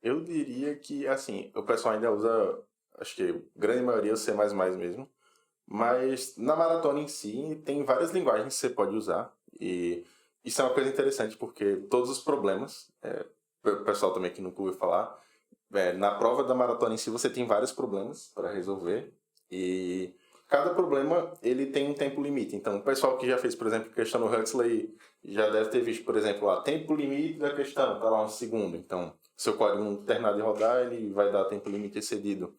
[SPEAKER 2] Eu diria que, assim, o pessoal ainda usa, acho que a grande maioria, o C++ mesmo, mas na maratona em si tem várias linguagens que você pode usar, e isso é uma coisa interessante, porque todos os problemas, o pessoal também que nunca ouviu falar, na prova da maratona em si você tem vários problemas para resolver, e cada problema ele tem um tempo limite. Então o pessoal que já fez, por exemplo, questão no Huxley já deve ter visto, por exemplo, tempo limite da questão, tá lá 1 segundo. Então, se o código não terminar de rodar, ele vai dar tempo limite excedido.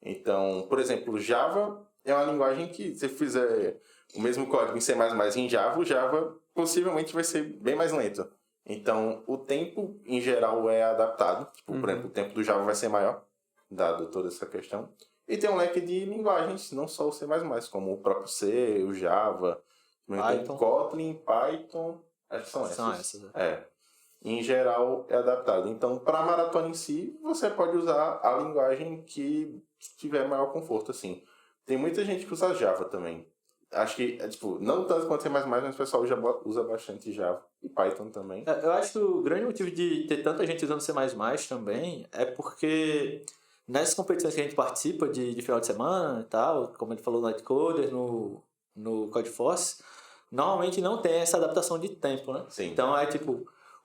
[SPEAKER 2] Então, por exemplo, Java é uma linguagem que, se fizer o mesmo código em C++ e em Java, o Java possivelmente vai ser bem mais lento. Então, o tempo, em geral, é adaptado. Tipo, por exemplo, o tempo do Java vai ser maior, dado toda essa questão. E tem um leque de linguagens, não só o C++, como o próprio C, o Java,
[SPEAKER 3] Python.
[SPEAKER 2] Kotlin, Python, acho que são essas.
[SPEAKER 3] São essas,
[SPEAKER 2] Em geral, é adaptado. Então, para a maratona em si, você pode usar a linguagem que tiver maior conforto, assim. Tem muita gente que usa Java também. Acho que, não tanto quanto C++, mas o pessoal já usa bastante Java. E Python também.
[SPEAKER 3] Eu acho que o grande motivo de ter tanta gente usando C++ também é porque nessas competições que a gente participa de final de semana e tal, como ele falou no Netcoder, no Codeforce, normalmente não tem essa adaptação de tempo, né?
[SPEAKER 2] Sim.
[SPEAKER 3] Então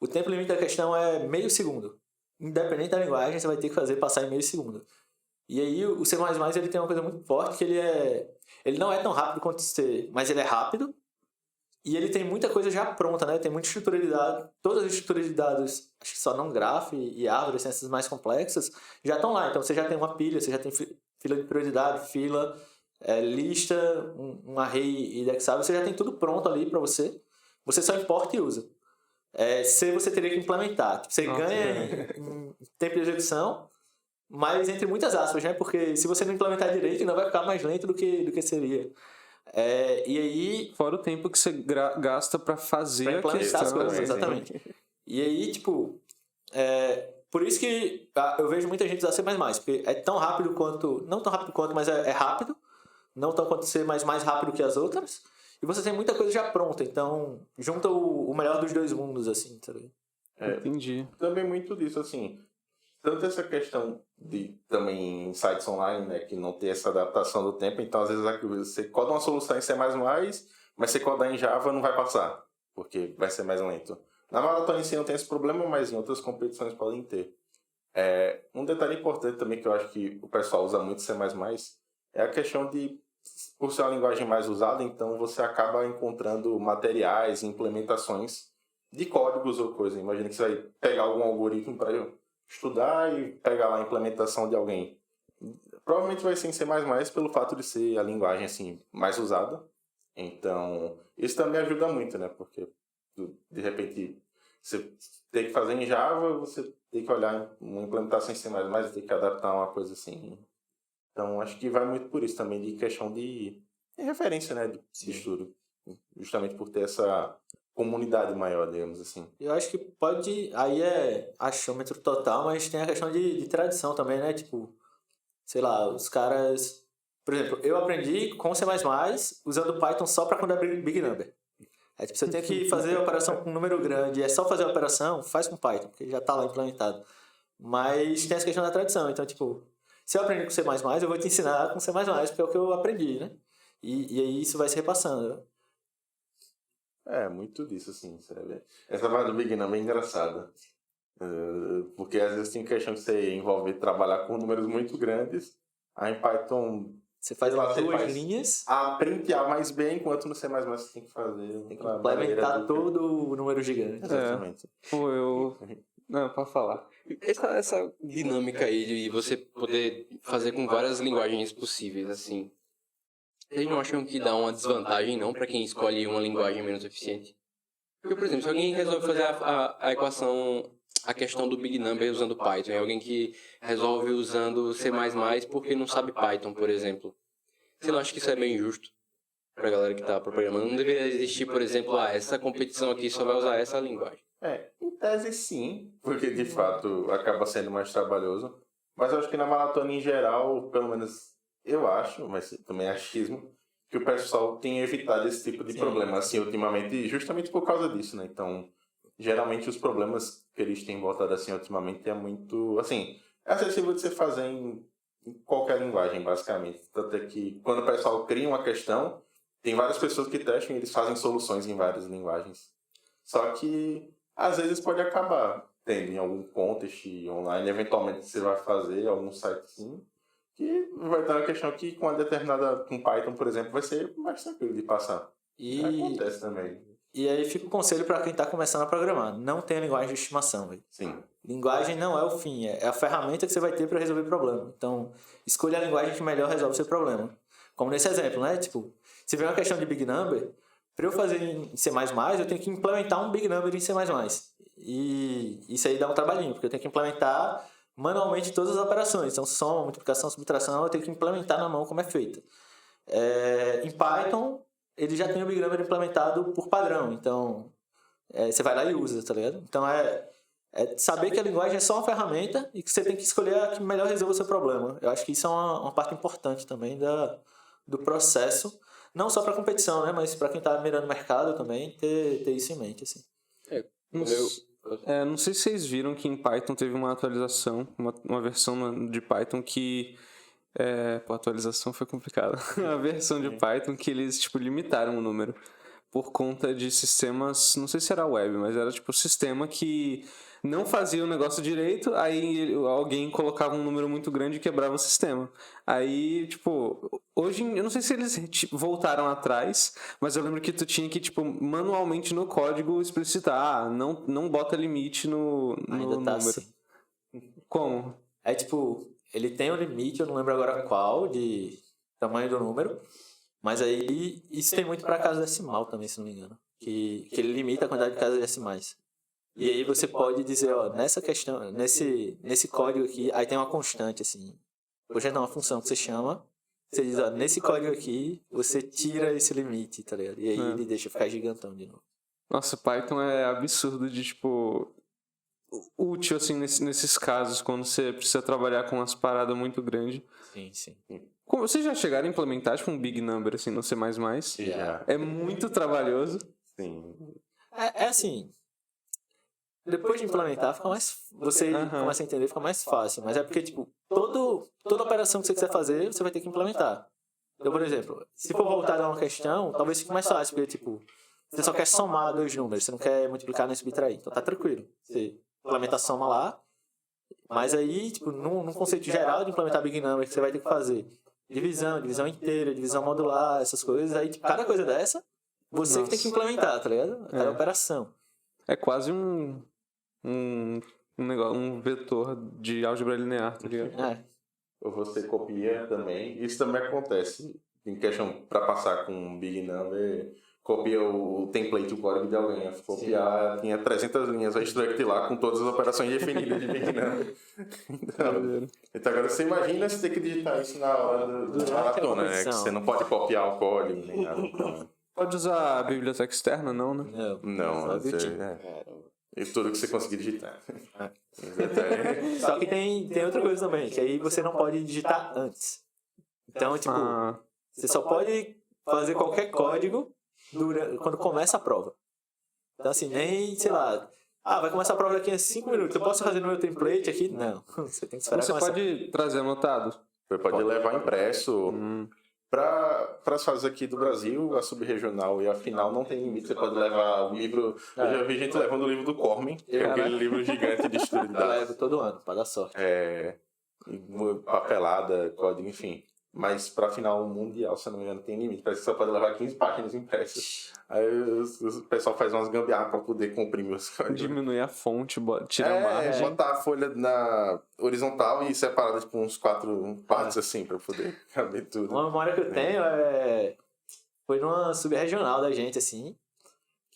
[SPEAKER 3] o tempo limite da questão é meio segundo. Independente da linguagem, você vai ter que fazer passar em meio segundo. E aí o C++ ele tem uma coisa muito forte que ele não é tão rápido quanto o C, mas ele é rápido e ele tem muita coisa já pronta, né? Tem muita estrutura de dados, todas as estruturas de dados, acho que só não graph e árvores, essas mais complexas, já estão lá. Então você já tem uma pilha, você já tem fila de prioridade, fila, lista, um array indexável, você já tem tudo pronto ali para você. Você só importa e usa. C você teria que implementar. Você ganha em tempo de execução, mas entre muitas aspas, né? Porque se você não implementar direito, ainda vai ficar mais lento do que seria. E aí...
[SPEAKER 4] Fora o tempo que você gasta para fazer
[SPEAKER 3] pra implementar as coisas,
[SPEAKER 2] também,
[SPEAKER 3] exatamente. E aí, por isso que eu vejo muita gente usar C++, porque é tão rápido quanto... Não tão rápido quanto, mas é rápido. Não tão quanto C, mas mais rápido que as outras. E você tem muita coisa já pronta, então junta o melhor dos dois mundos, assim, sabe?
[SPEAKER 4] Entendi.
[SPEAKER 2] Também muito disso, assim, tanto essa questão de também em sites online, né, que não tem essa adaptação do tempo, então às vezes você coda uma solução em C++, mas você codar em Java não vai passar, porque vai ser mais lento. Na maratona em si não tem esse problema, mas em outras competições podem ter. Um detalhe importante também que eu acho que o pessoal usa muito C++ é a questão de, por ser uma linguagem mais usada, então você acaba encontrando materiais, implementações de códigos ou coisa. Imagina que você vai pegar algum algoritmo para estudar e pegar lá a implementação de alguém. Provavelmente vai ser em C++ pelo fato de ser a linguagem assim, mais usada. Então, isso também ajuda muito, né? Porque, de repente, você tem que fazer em Java, você tem que olhar uma implementação em C++, tem que adaptar uma coisa assim. Então, acho que vai muito por isso também, de questão de referência, né? De estudo. Justamente por ter essa comunidade maior, digamos assim.
[SPEAKER 3] Eu acho que pode... Aí é achômetro total, mas tem a questão de tradição também, né? Sei lá, os caras... Por exemplo, eu aprendi com C++ usando Python só para quando é Big Number. Você tem que fazer a operação com um número grande, é só fazer a operação, faz com Python, porque já está lá implementado. Mas tem essa questão da tradição, então, se eu aprender com C++, eu vou te ensinar com C++, porque é o que eu aprendi, né? E aí isso vai se repassando, né?
[SPEAKER 2] Muito disso, assim, sabe? Essa parte do Big Number é engraçada. Porque às vezes tem questão que você envolve trabalhar com números muito grandes. Aí em Python...
[SPEAKER 3] Você faz duas linhas...
[SPEAKER 2] Aprende A mais B, enquanto no C++ você tem que fazer...
[SPEAKER 3] Tem que implementar todo o número gigante.
[SPEAKER 2] Exatamente.
[SPEAKER 4] Não, pode falar.
[SPEAKER 1] Essa dinâmica aí de você poder fazer com várias linguagens possíveis, assim... Vocês não acham que dá uma desvantagem, não, para quem escolhe uma linguagem menos eficiente? Porque, por exemplo, se alguém resolve fazer a equação, a questão do Big Number usando Python, é alguém que resolve usando C++ porque não sabe Python, por exemplo. Você não acha que isso é bem injusto para a galera que está programando? Não deveria existir, por exemplo, essa competição aqui só vai usar essa linguagem.
[SPEAKER 2] Em tese sim, porque de fato acaba sendo mais trabalhoso. Mas eu acho que na maratona em geral, pelo menos... Eu acho, mas também é achismo, que o pessoal tem evitado esse tipo de problema, assim, ultimamente, justamente por causa disso, né? Então, geralmente os problemas que eles têm voltado, assim, ultimamente é muito, assim, é acessível de você fazer em qualquer linguagem, basicamente. Tanto é que, quando o pessoal cria uma questão, tem várias pessoas que testam e eles fazem soluções em várias linguagens. Só que, às vezes, pode acabar tendo em algum contest online, eventualmente você vai fazer algum site assim, que vai dar uma questão que com Python, por exemplo, vai ser mais tranquilo de passar. Acontece também.
[SPEAKER 3] E aí fica o conselho para quem está começando a programar. Não tenha linguagem de estimação, velho.
[SPEAKER 2] Sim.
[SPEAKER 3] Linguagem não é o fim, é a ferramenta que você vai ter para resolver o problema. Então, escolha a linguagem que melhor resolve o seu problema. Como nesse exemplo, né? Tipo, se vem uma questão de big number, para eu fazer em C++, eu tenho que implementar um big number em C++. E isso aí dá um trabalhinho, porque eu tenho que implementar manualmente todas as operações. Então, soma, multiplicação, subtração, eu tenho que implementar na mão como é feito. Em Python, ele já tem o big number implementado por padrão. Então, você vai lá e usa, tá ligado? Então, saber que a linguagem é só uma ferramenta e que você tem que escolher a que melhor resolva o seu problema. Eu acho que isso é uma parte importante também do processo. Não só para competição, né? Mas para quem está mirando o mercado também, ter isso em mente, assim.
[SPEAKER 4] Não sei se vocês viram que em Python teve uma atualização, uma versão de Python que... a atualização foi complicada. A versão de Python que eles, tipo, limitaram o número por conta de sistemas, não sei se era web, mas era, tipo, sistema que não fazia o negócio direito, aí alguém colocava um número muito grande e quebrava o sistema. Aí, tipo, hoje, eu não sei se eles voltaram atrás, mas eu lembro que tu tinha que, tipo, manualmente no código explicitar, não bota limite no
[SPEAKER 3] Ainda tá
[SPEAKER 4] número.
[SPEAKER 3] assim.
[SPEAKER 4] Como?
[SPEAKER 3] Tipo, ele tem um limite, eu não lembro agora qual, de tamanho do número, mas aí isso tem muito para casa decimal também, se não me engano, que ele limita a quantidade de casas decimais. E aí você pode dizer, ó, nessa questão, nesse código aqui, aí tem uma constante, assim, hoje é uma função que você chama, você diz, ó, nesse código aqui, você tira esse limite, tá ligado? E aí ele deixa ficar gigantão de novo.
[SPEAKER 4] Nossa, Python é absurdo de, tipo, útil, assim, nesses casos, quando você precisa trabalhar com umas paradas muito grandes.
[SPEAKER 3] Sim.
[SPEAKER 4] Vocês já chegaram a implementar, tipo, um big number, assim, no C++?
[SPEAKER 2] Já.
[SPEAKER 4] É muito trabalhoso.
[SPEAKER 2] Sim.
[SPEAKER 3] Assim, depois de implementar, fica mais... Você começa a entender, fica mais fácil. Mas é porque, tipo, toda operação que você quiser fazer, você vai ter que implementar. Então, por exemplo, se for voltar a uma questão, talvez fique mais fácil, porque, tipo, você só quer somar dois números, você não quer multiplicar nem subtrair. Então tá tranquilo. Você implementa a soma lá, mas aí, tipo, num conceito geral de implementar big number, que você vai ter que fazer divisão inteira, divisão modular, essas coisas, aí, tipo, cada coisa dessa, você que tem que implementar, tá ligado? Cada operação.
[SPEAKER 4] É quase um negócio, um vetor de álgebra linear, tá ligado?
[SPEAKER 2] Ou você copia também. Isso também acontece. Em questão, para passar com um big number, copia o template, o código de alguém. Copiar, tinha 300 linhas, a extract lá com todas as operações definidas de big number. Então agora você imagina você ter que digitar isso na hora da maratona, né? Que você não pode copiar o código nem nada. Então...
[SPEAKER 4] Pode usar a biblioteca externa, não, né?
[SPEAKER 2] Não, e tudo que você conseguir digitar.
[SPEAKER 3] Só que tem outra coisa também, que aí você não pode digitar antes. Então, tipo, você só pode fazer qualquer código quando começa a prova. Então, assim, nem, sei lá, vai começar a prova daqui a 5 minutos, eu posso fazer no meu template aqui? Não, você tem que esperar
[SPEAKER 4] começar. Você pode trazer anotado?
[SPEAKER 2] Você pode levar impresso. Para as fases aqui do Brasil, a subregional e a final não tem limite. Você pode levar o livro... Eu já vi gente levando o livro do Cormen, que é aquele livro gigante de estudo de dados.
[SPEAKER 3] Eu levo todo ano, para dar sorte.
[SPEAKER 2] Papelada, código, enfim. Mas para final mundial, se não me engano, tem limite. Parece que só pode levar 15 páginas impressas. Aí o pessoal faz umas gambiarras para poder comprimir os códigos.
[SPEAKER 4] Diminuir a fonte, tirar a margem.
[SPEAKER 2] Botar a folha na horizontal e separada tipo uns 4 partes assim, para poder caber tudo.
[SPEAKER 3] Uma memória que eu tenho foi numa subregional da gente, assim,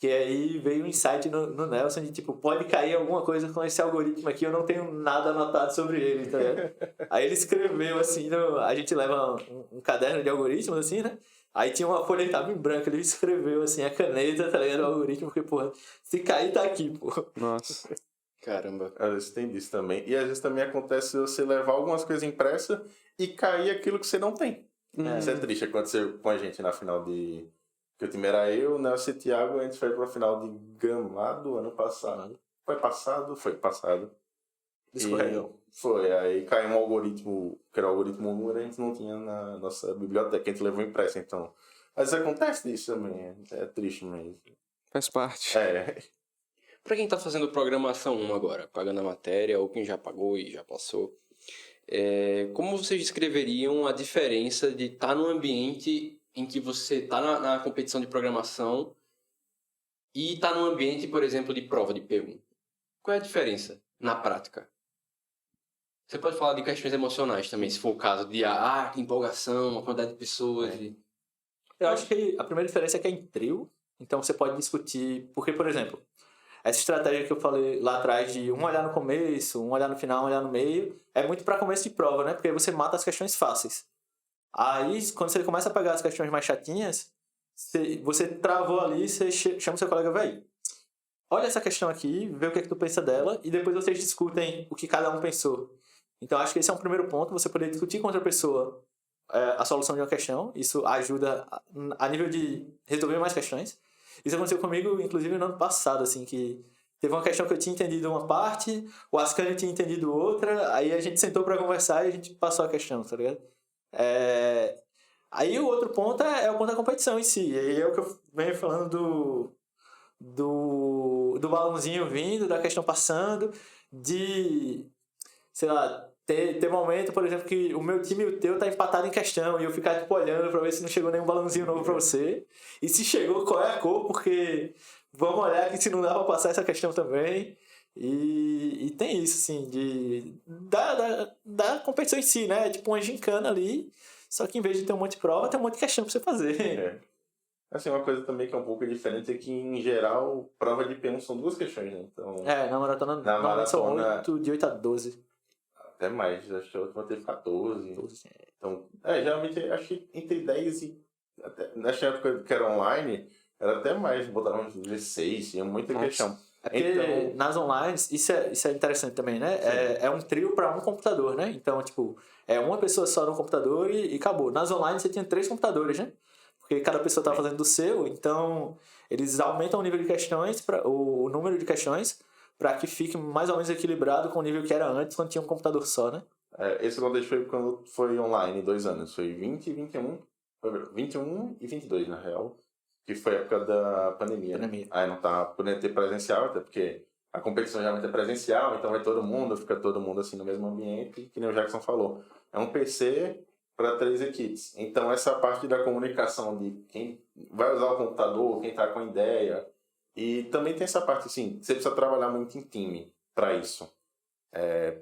[SPEAKER 3] que aí veio um insight no Nelson de, tipo, pode cair alguma coisa com esse algoritmo aqui, eu não tenho nada anotado sobre ele, tá ligado? Aí ele escreveu, assim, a gente leva um caderno de algoritmos, assim, né? Aí tinha uma folha que tava em branco, ele escreveu, assim, a caneta, tá ligado? O algoritmo, porque, porra, se cair, tá aqui, pô.
[SPEAKER 4] Nossa.
[SPEAKER 2] Caramba. Às vezes tem disso também. E às vezes também acontece você levar algumas coisas impressas e cair aquilo que você não tem. Isso é triste, aconteceu com a gente na final de... Que o time era eu, Nelson e Thiago, a gente foi pra final de Gramado ano passado. Foi passado? Foi passado.
[SPEAKER 3] Escorregou.
[SPEAKER 2] Foi, aí caiu um algoritmo, que era o algoritmo 1, a gente não tinha na nossa biblioteca, a gente levou impresso, então. Às vezes acontece isso também, é triste mesmo.
[SPEAKER 4] Faz parte.
[SPEAKER 1] Pra quem tá fazendo programação 1 agora, pagando a matéria, ou quem já pagou e já passou, como vocês descreveriam a diferença de estar num ambiente em que você está na competição de programação e está num ambiente, por exemplo, de prova de P1? Qual é a diferença na prática? Você pode falar de questões emocionais também, se for o caso de que empolgação, a quantidade de pessoas.
[SPEAKER 3] Eu acho que a primeira diferença é que é em trio, então você pode discutir... Porque, por exemplo, essa estratégia que eu falei lá atrás de um olhar no começo, um olhar no final, um olhar no meio, é muito para começo de prova, né? Porque aí você mata as questões fáceis. Aí, quando você começa a pegar as questões mais chatinhas, você travou ali, você chama o seu colega, velho, olha essa questão aqui, vê o que é que tu pensa dela, e depois vocês discutem o que cada um pensou. Então, acho que esse é um primeiro ponto, você poder discutir com outra pessoa a solução de uma questão. Isso ajuda a nível de resolver mais questões. Isso aconteceu comigo, inclusive, no ano passado, assim, que teve uma questão que eu tinha entendido uma parte, o Ascani tinha entendido outra, aí a gente sentou para conversar e a gente passou a questão, tá ligado? Aí o outro ponto é o ponto da competição em si. E aí é o que eu venho falando do balãozinho vindo, da questão passando, de, sei lá, ter momento, por exemplo, que o meu time e o teu tá empatado em questão e eu ficar tipo olhando pra ver se não chegou nenhum balãozinho novo pra você. E se chegou, qual é a cor, porque vamos olhar aqui se não dá pra passar essa questão também. E tem isso, assim, da competição em si, né? É tipo uma gincana ali, só que em vez de ter um monte de prova, tem um monte de questão pra você fazer.
[SPEAKER 2] Assim, uma coisa também que é um pouco diferente é que, em geral, prova de P1 são 2 questões, né? Então,
[SPEAKER 3] na maratona são 8, de 8 a 12.
[SPEAKER 2] Até mais, acho que a última teve 14.
[SPEAKER 3] 12.
[SPEAKER 2] Então, geralmente, acho que entre 10 e... Até, nessa época que era online, era até mais, botaram uns 16, tinha muita questão.
[SPEAKER 3] É porque nas online, isso é interessante também, né? É um trio para um computador, né? Então, tipo, é uma pessoa só no computador e acabou. Nas online você tinha 3 computadores, né? Porque cada pessoa estava fazendo do seu, então eles aumentam o nível de questões, o número de questões, para que fique mais ou menos equilibrado com o nível que era antes, quando tinha um computador só, né?
[SPEAKER 2] Esse contexto foi quando foi online, 2 anos. Foi 20 e 21. Foi 21 e 22, na real. Que foi a época da pandemia. Aí não tá podendo ter presencial, até porque a competição geralmente é presencial, então vai todo mundo, fica todo mundo assim no mesmo ambiente, que nem o Jackson falou. É um PC para 3 equipes. Então essa parte da comunicação de quem vai usar o computador, quem tá com ideia. E também tem essa parte, assim, você precisa trabalhar muito em time para isso.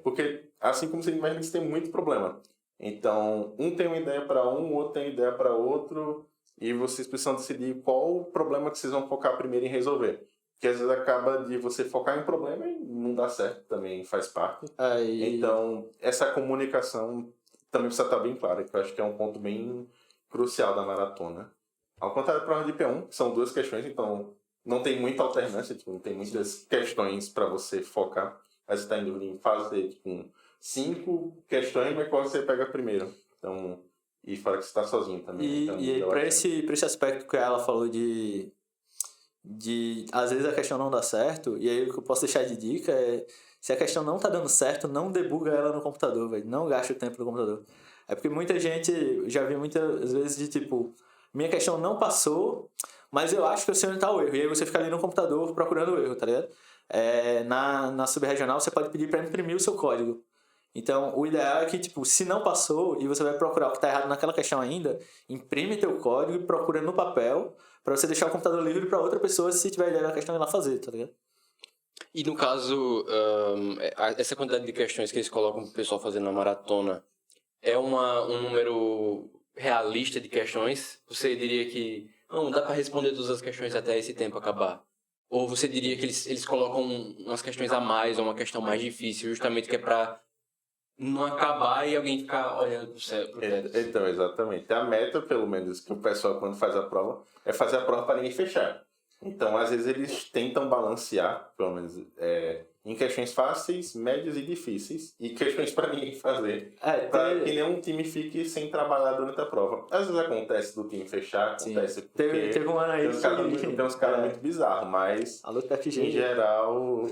[SPEAKER 2] Porque, assim como você imagina que você tem muito problema. Então, um tem uma ideia para um, o outro tem ideia para outro, e vocês precisam decidir qual o problema que vocês vão focar primeiro em resolver. Porque às vezes acaba de você focar em um problema e não dá certo, também faz parte. Então, essa comunicação também precisa estar bem clara, que eu acho que é um ponto bem crucial da maratona. Ao contrário da prova de P1, que são 2 questões, então não tem muita alternância, tipo, não tem muitas questões para você focar. Aí você está em dúvida em fazer, tipo, 5 questões, mas qual você pega primeiro. Então, e fora que você está sozinho também. Então,
[SPEAKER 3] e para esse aspecto que ela falou de às vezes a questão não dá certo, e aí o que eu posso deixar de dica é, se a questão não tá dando certo, não debuga ela no computador, velho. Não gaste o tempo no computador. É porque muita gente, já vi muitas vezes de tipo, minha questão não passou, mas eu acho que eu sei onde tá o erro. E aí você fica ali no computador procurando o erro, tá ligado? Na subregional você pode pedir para imprimir o seu código. Então, o ideal é que, tipo, se não passou e você vai procurar o que está errado naquela questão ainda, imprime teu código e procura no papel para você deixar o computador livre para outra pessoa se tiver ideia da questão ir lá fazer, tá ligado?
[SPEAKER 1] E no caso, essa quantidade de questões que eles colocam pro pessoal fazendo na maratona é um número realista de questões? Você diria que não dá para responder todas as questões até esse tempo acabar? Ou você diria que eles colocam umas questões a mais ou uma questão mais difícil, justamente que é para não acabar e alguém ficar olhando pro céu, pro teto?
[SPEAKER 2] Então, exatamente. A meta, pelo menos, que o pessoal, quando faz a prova, é fazer a prova para ninguém fechar. Então, às vezes, eles tentam balancear, pelo menos, em questões fáceis, médias e difíceis, e questões para ninguém fazer, para que nenhum time fique sem trabalhar durante a prova. Às vezes acontece do time fechar, acontece porque
[SPEAKER 3] teve um ano aí
[SPEAKER 2] tem uns caras muito bizarros, mas em geral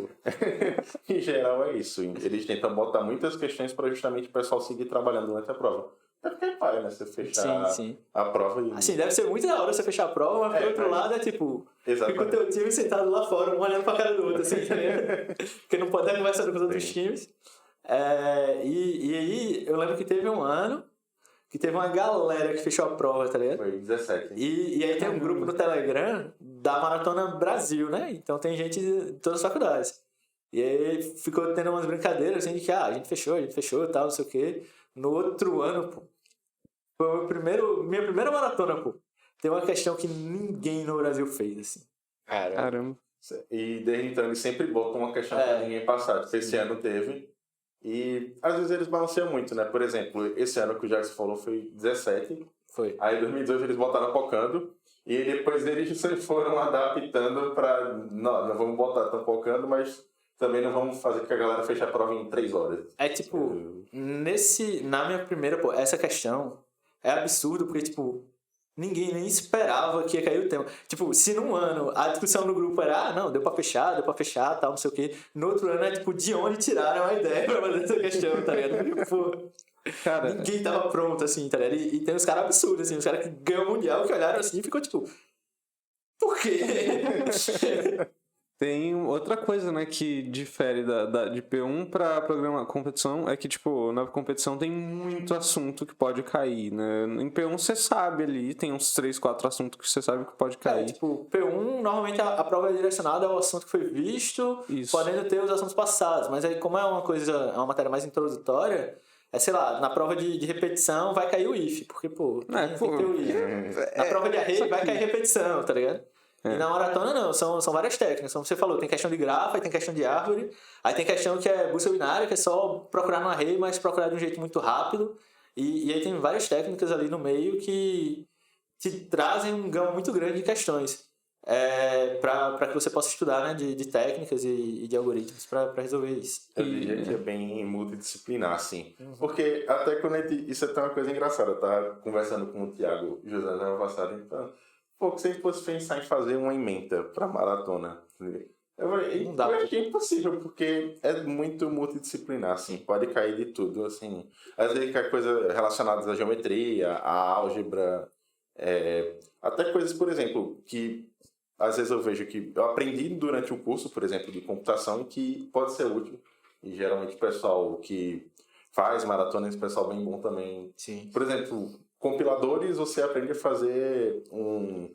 [SPEAKER 2] em geral é isso. Eles tentam botar muitas questões para justamente o pessoal seguir trabalhando durante a prova. É porque é pai, né? Você fechar a prova e...
[SPEAKER 3] Assim, deve ser muito da hora você fechar a prova, mas por outro lado é tipo...
[SPEAKER 2] Exatamente.
[SPEAKER 3] Fica o teu time sentado lá fora, um olhando pra cara do outro, assim, tá ligado? Porque não pode estar conversando com os outros times. E aí, eu lembro que teve um ano que teve uma galera que fechou a prova, tá ligado?
[SPEAKER 2] Foi 17.
[SPEAKER 3] E aí tem um grupo no Telegram da Maratona Brasil, né? Então tem gente de todas as faculdades. E aí ficou tendo umas brincadeiras assim de que a gente fechou e tal, não sei o quê. No outro ano, pô, foi minha primeira maratona, pô. Tem uma questão que ninguém no Brasil fez, assim.
[SPEAKER 4] Caramba.
[SPEAKER 2] E desde então eles sempre botam uma questão pra ninguém passar. Tipo, esse ano teve. E às vezes eles balanceiam muito, né? Por exemplo, esse ano que o Jackson falou foi 17.
[SPEAKER 3] Foi.
[SPEAKER 2] Aí em 2018 eles botaram focando. E depois eles foram adaptando pra... Não vamos botar tão focando, mas também não vamos fazer que a galera feche a prova em 3 horas.
[SPEAKER 3] É tipo, na minha primeira, pô, essa questão é absurdo, porque, tipo, ninguém nem esperava que ia cair o tema. Tipo, se num ano a discussão no grupo era, não, deu pra fechar, tal, não sei o quê. No outro ano é, tipo, de onde tiraram a ideia pra fazer essa questão, tá ligado? Tipo,
[SPEAKER 4] Cara,
[SPEAKER 3] ninguém tava pronto, assim, tá ligado? E tem uns caras absurdos, assim, os caras que ganham o Mundial, que olharam assim e ficou, tipo, por quê?
[SPEAKER 4] tem outra coisa, né, que difere de P1 pra programa competição, é que, tipo, na competição tem muito assunto que pode cair, né? Em P1 você sabe ali, tem uns 3, 4 assuntos que você sabe que pode cair.
[SPEAKER 3] Tipo, P1, normalmente a prova é direcionada ao assunto que foi visto,
[SPEAKER 4] Isso.
[SPEAKER 3] podendo ter os assuntos passados, mas aí como é uma matéria mais introdutória, sei lá, na prova de repetição vai cair o if, porque, pô, tem que ter o if. Na prova de array vai cair repetição, tá ligado? E na maratona não, são várias técnicas, como você falou, tem questão de grafo, aí tem questão de árvore, aí tem questão que é busca binária, que é só procurar no array, mas procurar de um jeito muito rápido, e aí tem várias técnicas ali no meio que te trazem um gama muito grande de questões para que você possa estudar, né, de técnicas e de algoritmos para resolver isso.
[SPEAKER 2] Eu diria que é bem multidisciplinar, assim. Porque até quando isso é até uma coisa engraçada. Eu tava conversando com o Thiago José na semana passada, então, pô, se a gente fosse pensar em fazer uma ementa pra maratona, eu acho que é impossível, porque é muito multidisciplinar, assim, pode cair de tudo, assim. Às vezes cai coisa relacionadas à geometria, à álgebra, até coisas, por exemplo, que às vezes eu vejo que eu aprendi durante o curso, por exemplo, de computação, e que pode ser útil. E geralmente o pessoal que faz maratona, esse pessoal bem bom também.
[SPEAKER 3] Sim.
[SPEAKER 2] Por exemplo, compiladores, você aprende a fazer um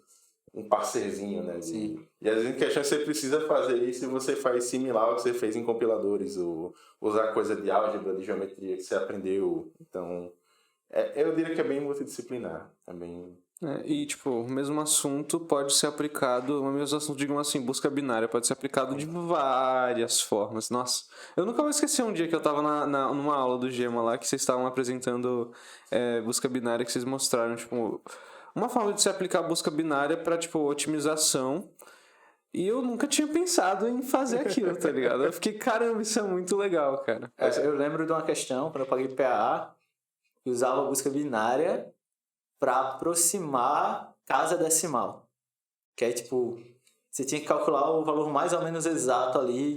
[SPEAKER 2] parserzinho, né?
[SPEAKER 3] Sim.
[SPEAKER 2] E às vezes em questões você precisa fazer isso e você faz similar ao que você fez em compiladores, ou usar coisa de álgebra, de geometria que você aprendeu. Então, eu diria que é bem multidisciplinar. É bem...
[SPEAKER 4] E, tipo, o mesmo assunto pode ser aplicado, o mesmo assunto, digamos assim, busca binária, pode ser aplicado de várias formas. Nossa, eu nunca vou esquecer um dia que eu tava numa aula do Gema lá, que vocês estavam apresentando busca binária, que vocês mostraram, tipo, uma forma de se aplicar a busca binária pra, tipo, otimização. E eu nunca tinha pensado em fazer aquilo, tá ligado? Eu fiquei, caramba, isso é muito legal, cara.
[SPEAKER 3] Eu lembro de uma questão, quando eu paguei PAA, que usava a busca binária para aproximar casa decimal. Que é tipo, você tinha que calcular o valor mais ou menos exato ali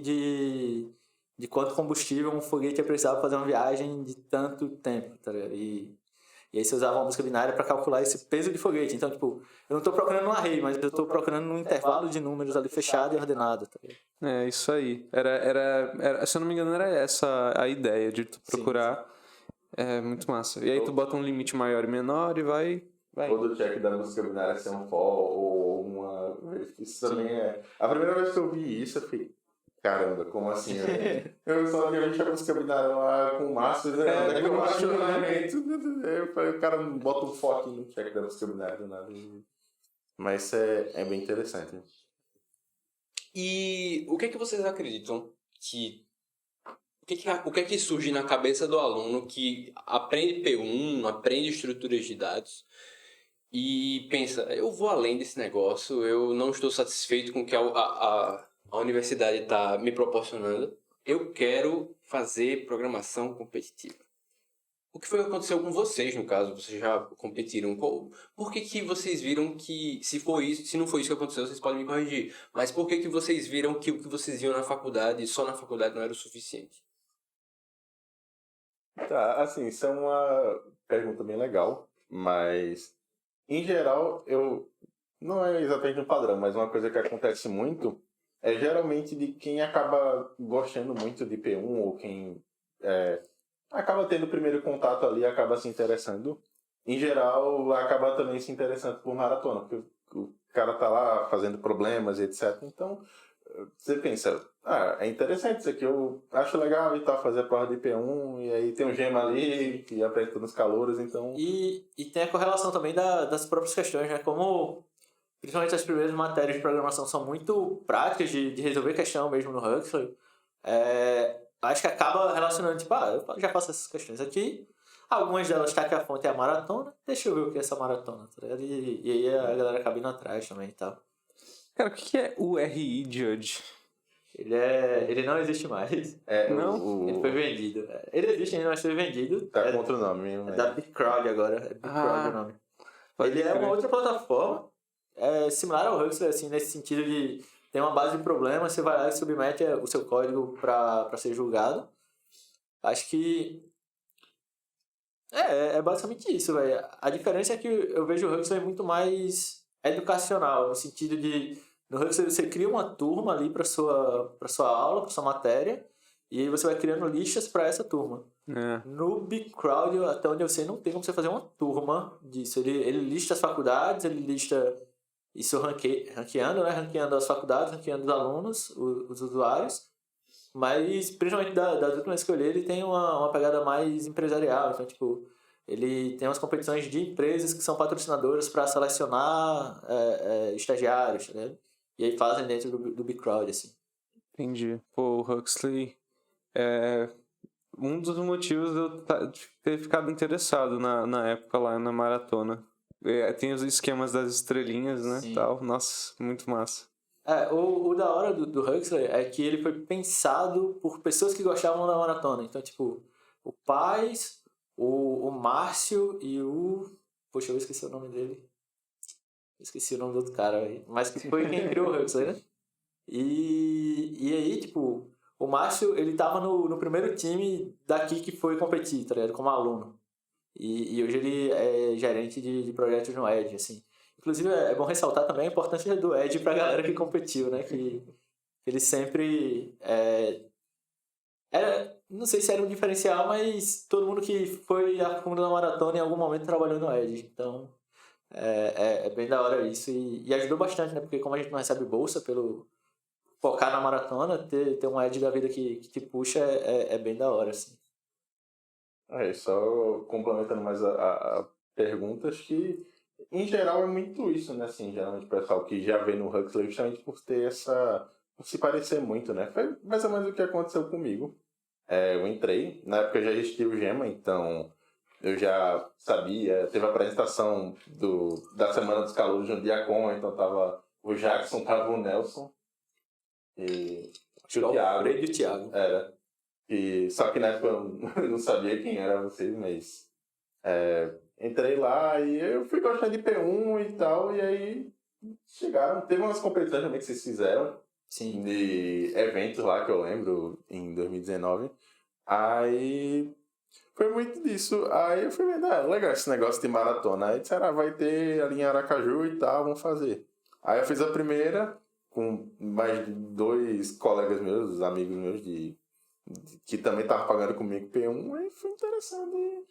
[SPEAKER 3] de quanto combustível um foguete ia precisar para fazer uma viagem de tanto tempo, tá ligado? E aí você usava uma busca binária para calcular esse peso de foguete. Então, tipo, eu não estou procurando um array, mas eu estou procurando um intervalo de números ali fechado e ordenado, tá ligado?
[SPEAKER 4] Isso aí. Era, se eu não me engano, era essa a ideia de tu procurar. Sim. É muito massa. E aí tu bota um limite maior e menor e vai.
[SPEAKER 2] Ou do check da busca binária ser um for ou uma... Isso também é... A primeira vez que eu vi isso, eu fiquei... Caramba, como assim? Eu só realmente a busca binária lá com massas, né? Eu acho o cara bota um foco no check da busca binária do nada. Mas é bem interessante.
[SPEAKER 1] E o que é que vocês acreditam que... O que é que surge na cabeça do aluno que aprende P1, aprende estruturas de dados e pensa, eu vou além desse negócio, eu não estou satisfeito com o que a universidade está me proporcionando, eu quero fazer programação competitiva. O que foi que aconteceu com vocês, no caso? Vocês já competiram? Por que vocês viram que, se não foi isso que aconteceu, vocês podem me corrigir, mas por que vocês viram que o que vocês viam na faculdade, só na faculdade, não era o suficiente?
[SPEAKER 2] Tá, assim, isso é uma pergunta bem legal, mas em geral não é exatamente um padrão, mas uma coisa que acontece muito é geralmente de quem acaba gostando muito de P1 ou quem acaba tendo o primeiro contato ali, acaba se interessando. Em geral, acaba também se interessando por maratona, porque o cara tá lá fazendo problemas e etc. Então, você pensa, é interessante isso aqui, eu acho legal e tal, fazer a prova de IP1, e aí tem um gema ali que aprende nos calouros, então...
[SPEAKER 3] E tem a correlação também das próprias questões, né? Como, principalmente as primeiras matérias de programação são muito práticas de resolver questão mesmo no Huxley, acho que acaba relacionando, tipo, eu já faço essas questões aqui, algumas delas tá que a fonte é a maratona, deixa eu ver o que é essa maratona, tá ligado? E aí a galera acaba indo atrás também e tal.
[SPEAKER 4] Cara, o que é o RI Judge?
[SPEAKER 3] Ele não existe mais.
[SPEAKER 4] Não?
[SPEAKER 3] Ele foi vendido. Ele existe ainda, mas foi vendido.
[SPEAKER 2] Tá com outro nome.
[SPEAKER 3] É da Big Crowd agora. É Big Crowd o nome. Ele é uma outra plataforma, similar ao Huxley, assim, nesse sentido de tem uma base de problemas, você vai lá e submete o seu código para ser julgado. Acho que é basicamente isso, velho. A diferença é que eu vejo o Huxley muito mais educacional, no sentido de no Huxley você cria uma turma ali para sua aula, para sua matéria, e aí você vai criando listas para essa turma. No Big Crowd, até onde eu sei, não tem como você fazer uma turma disso. Ele lista as faculdades, ele lista isso ranqueando, né? Ranqueando as faculdades, ranqueando os alunos, os usuários. Mas, principalmente das últimas que eu olhei, ele tem uma pegada mais empresarial. Então, tipo, ele tem umas competições de empresas que são patrocinadoras para selecionar estagiários, né? E aí fazem dentro do Big Crowd, assim.
[SPEAKER 4] Entendi. Pô, o Huxley é um dos motivos de eu ter ficado interessado na época lá na maratona. Tem os esquemas das estrelinhas, né? Tal. Nossa, muito massa.
[SPEAKER 3] O da hora do Huxley é que ele foi pensado por pessoas que gostavam da maratona. Então, tipo, o Paz, o Márcio e o... Poxa, eu esqueci o nome dele. Esqueci o nome do outro cara, véio. Mas que foi quem criou o Huxley, né? E aí, tipo, o Márcio, ele tava no primeiro time daqui que foi competir, tá ligado? Como aluno. E hoje ele é gerente de projetos no Edge, assim. Inclusive, é bom ressaltar também a importância do Edge pra galera que competiu, né? Que ele sempre... não sei se era um diferencial, mas todo mundo que foi a fundo na maratona em algum momento trabalhou no Edge. Então, é bem da hora isso. E ajudou bastante, né? Porque como a gente não recebe bolsa pelo focar na maratona, ter um Edge da vida que te puxa é bem da hora, assim.
[SPEAKER 2] Só complementando mais a perguntas que, em geral, é muito isso, né? Assim, geralmente o pessoal que já vê no Huxley justamente por ter por se parecer muito, né? Foi mais ou menos o que aconteceu comigo. Eu entrei, na época já existia o Gema, então eu já sabia, teve a apresentação da Semana dos Calouros no Diacon, então tava o Jackson, tava o Nelson e o Thiago.
[SPEAKER 3] E o Thiago.
[SPEAKER 2] Era. Só que na época eu não sabia quem era vocês, mas entrei lá e eu fui gostando de P1 e tal, e aí teve umas competições também que vocês fizeram.
[SPEAKER 3] Sim.
[SPEAKER 2] De eventos lá que eu lembro em 2019. Aí foi muito disso. Aí eu fui vendo, legal esse negócio de maratona. Aí disseram, vai ter ali em Aracaju e tal, vamos fazer. Aí eu fiz a primeira com mais de 2 colegas meus, amigos meus que também estavam pagando comigo P1, aí foi interessante.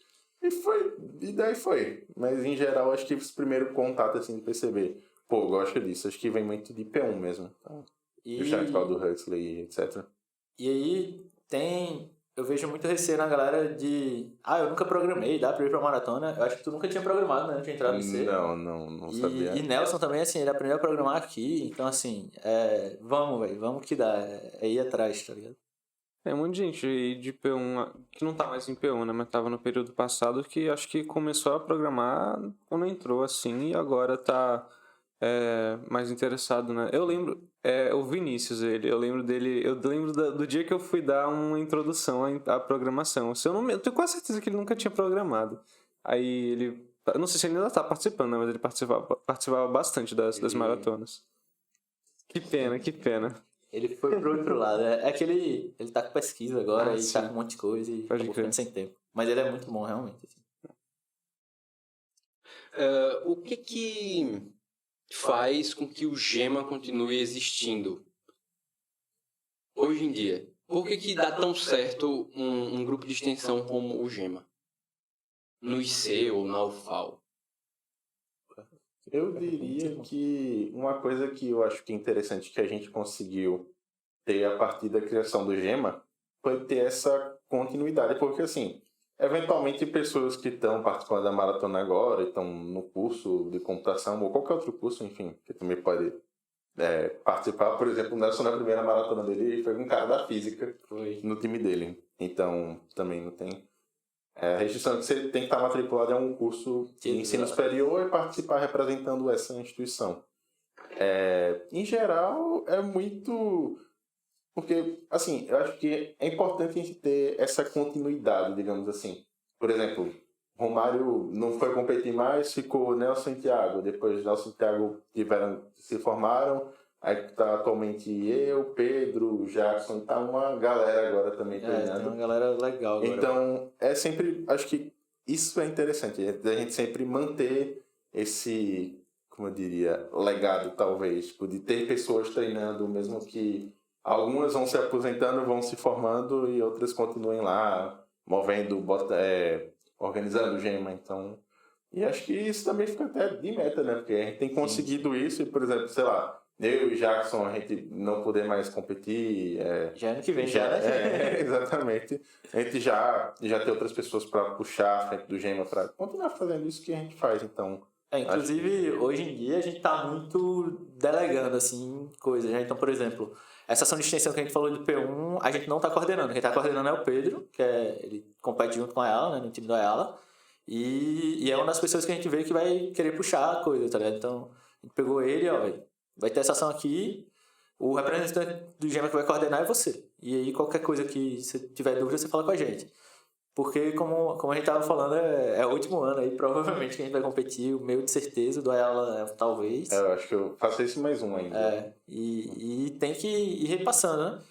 [SPEAKER 2] E daí foi. Mas em geral acho que esse primeiro contato assim de perceber, pô, gosto disso. Acho que vem muito de P1 mesmo. Então, justamente do Huxley, etc.
[SPEAKER 3] E aí eu vejo muito receio na galera de eu nunca programei, dá pra ir pra maratona. Eu acho que tu nunca tinha programado, né? Antes de entrar no C.
[SPEAKER 2] Não sabia.
[SPEAKER 3] E Nelson também, assim, ele aprendeu a programar aqui. Então, assim, vamos, velho, vamos que dá. É ir atrás, tá ligado?
[SPEAKER 4] Um monte de gente de P1, que não tá mais em P1, né? Mas tava no período passado, que acho que começou a programar quando entrou, assim, e agora tá mais interessado, né? Eu lembro, o Vinícius, eu lembro dele, do dia que eu fui dar uma introdução à programação. Eu tenho quase certeza que ele nunca tinha programado. Aí eu não sei se ele ainda tá participando, né? Mas ele participava bastante das maratonas. Que pena.
[SPEAKER 3] Ele foi pro outro lado. É que ele tá com pesquisa agora e tá com um monte de coisa e acabou ficando sem tempo. Mas ele é muito bom, realmente. Assim.
[SPEAKER 1] O que faz com que o Gema continue existindo hoje em dia? Por que dá tão certo um grupo de extensão como o Gema? No IC ou na UFAL?
[SPEAKER 2] Eu diria que uma coisa que eu acho que é interessante que a gente conseguiu ter a partir da criação do Gema foi ter essa continuidade, porque assim, eventualmente pessoas que estão participando da maratona agora, estão no curso de computação ou qualquer outro curso, enfim, que também pode participar. Por exemplo, o Nelson, na primeira maratona dele, foi um cara da física no time dele. Então, também não tem a restrição que você tem que estar matriculado em um curso de ensino superior e participar representando essa instituição. Em geral, é muito... Porque, assim, eu acho que é importante a gente ter essa continuidade, digamos assim. Por exemplo, Romário não foi competir mais, ficou Nelson e Thiago. Depois Nelson e Thiago se formaram. Aí tá atualmente eu, Pedro, Jackson, tá uma galera agora também treinando.
[SPEAKER 3] Tem uma galera legal agora.
[SPEAKER 2] Então, sempre... Acho que isso é interessante, a gente sempre manter esse, como eu diria, legado, talvez. Tipo, de ter pessoas treinando, mesmo que algumas vão se aposentando, vão se formando e outras continuem lá, movendo, organizando o Gema. Então, e acho que isso também fica até de meta, né? Porque a gente tem conseguido isso e, por exemplo, sei lá, eu e Jackson, a gente não poder mais competir.
[SPEAKER 3] Já ano que vem, já.
[SPEAKER 2] Exatamente. A gente já tem outras pessoas para puxar a frente do Gema para continuar fazendo isso que a gente faz. Então,
[SPEAKER 3] inclusive, hoje em dia, a gente tá muito delegando, assim, coisas, né? Então, por exemplo, essa ação de extensão que a gente falou de P1, a gente não tá coordenando. Quem tá coordenando é o Pedro, ele compete junto com a Ayala, né? No time da Ayala. E é uma das pessoas que a gente vê que vai querer puxar a coisa, tá ligado? Então, a gente pegou ele, vai ter essa ação aqui, o representante do Gema que vai coordenar é você. E aí, qualquer coisa que você tiver dúvida, você fala com a gente. Porque, como a gente estava falando, é o último ano aí, provavelmente, que a gente vai competir. O meu, de certeza, o do Ayala, talvez.
[SPEAKER 2] Eu acho que eu faço esse mais um ainda.
[SPEAKER 3] E tem que ir repassando, né?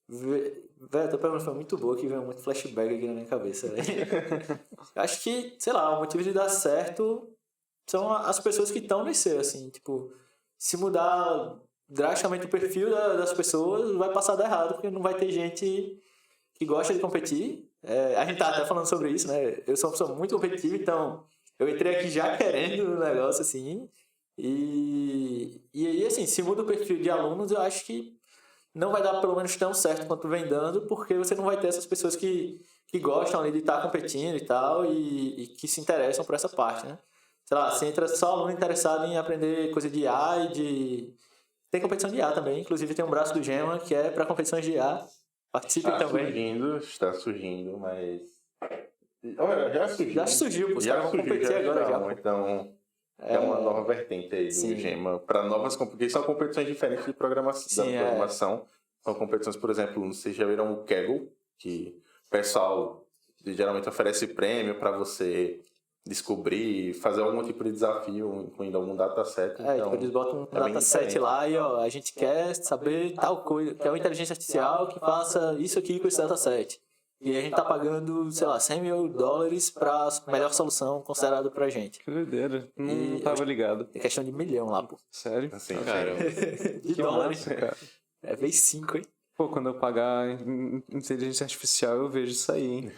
[SPEAKER 3] Velho, a tua pergunta foi muito boa, que veio muito flashback aqui na minha cabeça, velho. Acho que, sei lá, o motivo de dar certo são as pessoas que estão no IC, assim, tipo... Se mudar drasticamente o perfil das pessoas, vai passar a dar errado, porque não vai ter gente que gosta de competir. A gente tá até falando sobre isso, né? Eu sou uma pessoa muito competitiva, então eu entrei aqui já querendo o negócio, assim. E aí, assim, se muda o perfil de alunos, eu acho que não vai dar pelo menos tão certo quanto vem dando, porque você não vai ter essas pessoas que gostam ali de estar competindo e tal, e que se interessam por essa parte, né? Sei lá, você entra só aluno interessado em aprender coisa de IA Tem competição de IA também, inclusive tem um braço do Gema que é para competições de IA. Participem também.
[SPEAKER 2] Está surgindo, mas...
[SPEAKER 3] Já surgiu, pô. Os caras vão competir agora já.
[SPEAKER 2] Então, é uma nova vertente aí do Gema para novas competições. São competições diferentes de programação. São competições, por exemplo, vocês já viram o Kaggle, que o pessoal geralmente oferece prêmio para você descobrir, fazer algum tipo de desafio, incluindo algum dataset.
[SPEAKER 3] Então, eles botam um dataset lá e a gente quer saber tal coisa, que é uma inteligência artificial que faça isso aqui com esse dataset. E a gente tá pagando, sei lá, $100 mil para a melhor solução considerada pra gente.
[SPEAKER 4] Que doideira, não tava ligado.
[SPEAKER 3] É questão de $1 milhão lá, pô.
[SPEAKER 4] Sério?
[SPEAKER 2] Assim, cara.
[SPEAKER 3] De dólares. Cara. Vezes 5, hein?
[SPEAKER 4] Pô, quando eu pagar inteligência artificial, eu vejo isso aí, hein?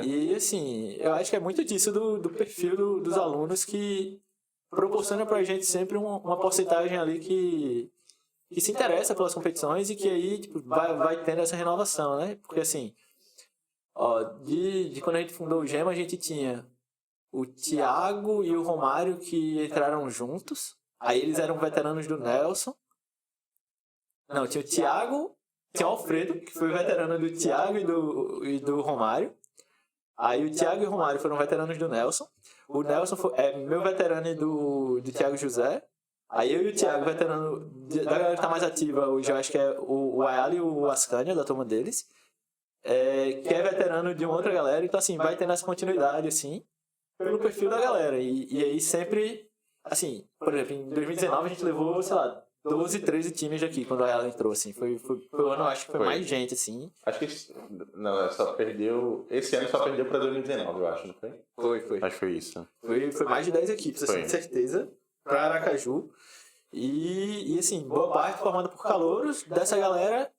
[SPEAKER 3] E assim, eu acho que é muito disso do perfil dos alunos que proporciona pra gente sempre uma porcentagem ali que se interessa pelas competições e que aí tipo, vai tendo essa renovação, né? Porque assim, de quando a gente fundou o Gema, a gente tinha o Thiago e o Romário que entraram juntos. Aí eles eram veteranos do Nelson. Não, tinha o Thiago... Tinha o Alfredo, que foi veterano do Thiago e do Romário. Aí o Thiago e o Romário foram veteranos do Nelson. O Nelson é meu veterano e do Thiago José. Aí eu e o Thiago, veterano da galera que tá mais ativa hoje, eu acho que é o Ayala e o Ascânia, da turma deles. Que é veterano de uma outra galera. Então, assim, vai tendo essa continuidade, assim, pelo perfil da galera. E aí sempre, assim, por exemplo, em 2019 a gente levou, sei lá, 12, 13 times daqui quando ela entrou, assim. Foi o ano, acho que foi mais gente, assim.
[SPEAKER 2] Acho que só perdeu. Esse ano só perdeu pra 2019, eu acho, não foi?
[SPEAKER 3] Foi.
[SPEAKER 2] Acho que foi isso.
[SPEAKER 3] Foi mais de 10 equipes, assim, de certeza, pra Aracaju. E assim, boa parte formada por calouros. Dessa galera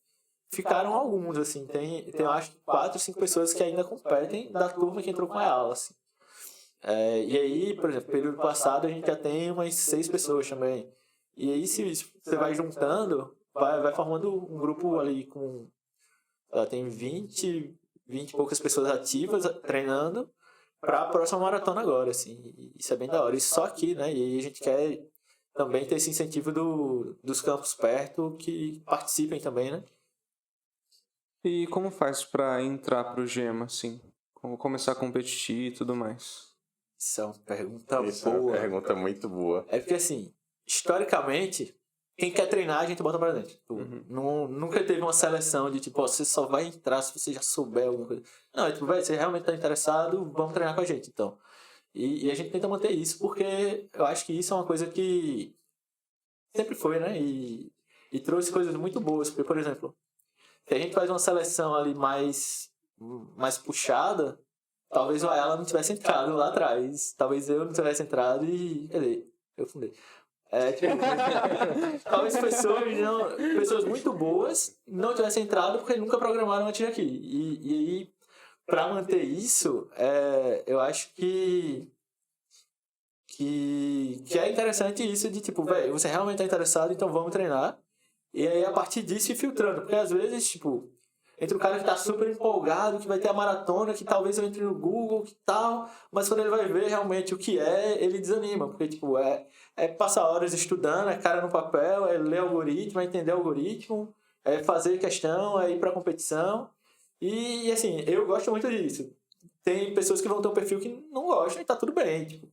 [SPEAKER 3] ficaram alguns, assim. Tem eu acho, 4, 5 pessoas que ainda competem da turma que entrou com a aula, assim. E aí, por exemplo, período passado a gente já tem umas 6 pessoas também. E aí, se você vai juntando, vai formando um grupo ali com... tem 20 e poucas pessoas ativas treinando para a próxima maratona agora, assim. E isso é bem da hora. Isso só aqui, né? E aí a gente quer também ter esse incentivo dos campos perto que participem também, né?
[SPEAKER 4] E como faz pra entrar pro Gema, assim? Como começar a competir e tudo mais?
[SPEAKER 3] Isso é uma pergunta
[SPEAKER 2] Isso é uma
[SPEAKER 3] boa.
[SPEAKER 2] pergunta muito boa.
[SPEAKER 3] É porque, assim, historicamente, quem quer treinar, a gente bota pra dentro. Tipo, nunca teve uma seleção de, tipo, você só vai entrar se você já souber alguma coisa. Não, é tipo, velho, você realmente tá interessado, vamos treinar com a gente, então. E a gente tenta manter isso, porque eu acho que isso é uma coisa que sempre foi, né? E trouxe coisas muito boas. Porque, por exemplo, se a gente faz uma seleção ali mais puxada, talvez o Ayala não tivesse entrado lá atrás. Talvez eu não tivesse entrado e... Quer dizer, eu fundei. Tipo, talvez pessoas muito boas não tivessem entrado porque nunca programaram antes aqui. E aí, pra manter isso, eu acho que é interessante isso de tipo, velho, você realmente tá interessado, então vamos treinar. E aí, a partir disso, ir filtrando. Porque às vezes, tipo, entre o cara que tá super empolgado, que vai ter a maratona, que talvez eu entre no Google, que tal, mas quando ele vai ver realmente o que ele desanima. Porque, tipo, é passar horas estudando, é cara no papel, é ler algoritmo, é entender algoritmo, é fazer questão, é ir pra competição. E assim, eu gosto muito disso. Tem pessoas que vão ter um perfil que não gostam e tá tudo bem, tipo.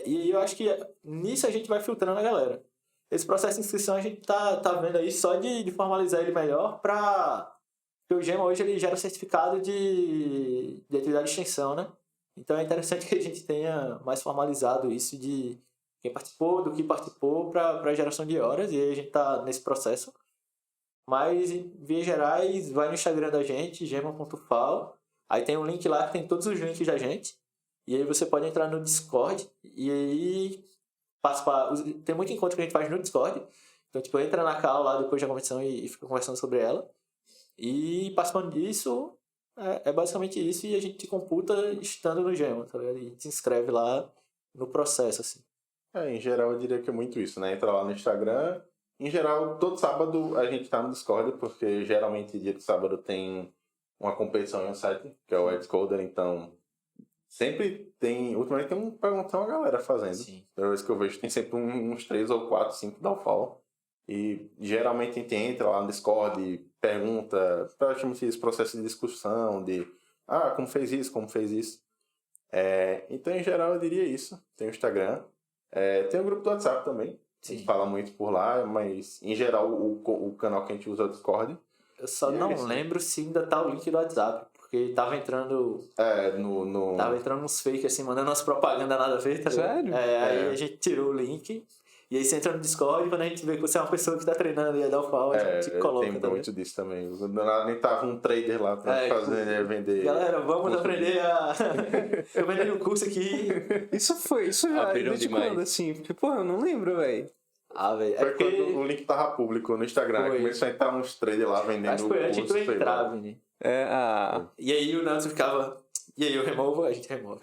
[SPEAKER 3] E eu acho que nisso a gente vai filtrando a galera. Esse processo de inscrição a gente tá vendo aí só de formalizar ele melhor porque o Gema hoje ele gera certificado de atividade de extensão, né? Então é interessante que a gente tenha mais formalizado isso de quem participou, do que participou para geração de horas, e aí a gente tá nesse processo. Mas, em vias gerais, vai no Instagram da gente, gema.fal, aí tem um link lá que tem todos os links da gente, e aí você pode entrar no Discord, e aí participar. Tem muito encontro que a gente faz no Discord, então tipo, entra na call lá depois da competição e fica conversando sobre ela. E participando disso, é basicamente isso, e a gente computa estando no Gema, tá ligado? E se inscreve lá no processo, assim.
[SPEAKER 2] Em geral, eu diria que é muito isso, né? Entra lá no Instagram. Em geral, todo sábado a gente tá no Discord, porque geralmente dia de sábado tem uma competição em um site, que é o Xcoder, então sempre tem... Ultimamente tem uma galera fazendo.
[SPEAKER 3] Sim.
[SPEAKER 2] Toda vez que eu vejo, tem sempre uns 3 ou 4, 5 da UFAL. E geralmente a gente entra lá no Discord e pergunta, praticamente esse processo de discussão, de como fez isso, como fez isso. Então, em geral, eu diria isso. Tem o Instagram. Tem o grupo do WhatsApp também. Sim. A gente fala muito por lá, mas em geral o canal que a gente usa é o Discord.
[SPEAKER 3] Eu só não lembro se ainda tá o link do WhatsApp, porque tava entrando... Tava entrando uns fake assim, mandando umas propagandas nada a ver, tá ligado?
[SPEAKER 4] Sério?
[SPEAKER 3] Aí a gente tirou o link, e aí você entra no Discord, e quando a gente vê que você é uma pessoa que tá treinando e é da UFAL, a gente coloca.
[SPEAKER 2] Tem muito disso também. Nem tava um trader lá pra vender...
[SPEAKER 3] Galera, vamos aprender eu vendi um curso aqui.
[SPEAKER 4] Isso já desde quando, assim? Porque, eu não lembro, velho.
[SPEAKER 3] Velho.
[SPEAKER 2] Foi quando o link tava público no Instagram. Começou a entrar uns traders lá vendendo.
[SPEAKER 3] Acho que foi antes de tu entrar, Vini.
[SPEAKER 4] E
[SPEAKER 3] aí o Nelson ficava... E aí eu removo, a gente remove.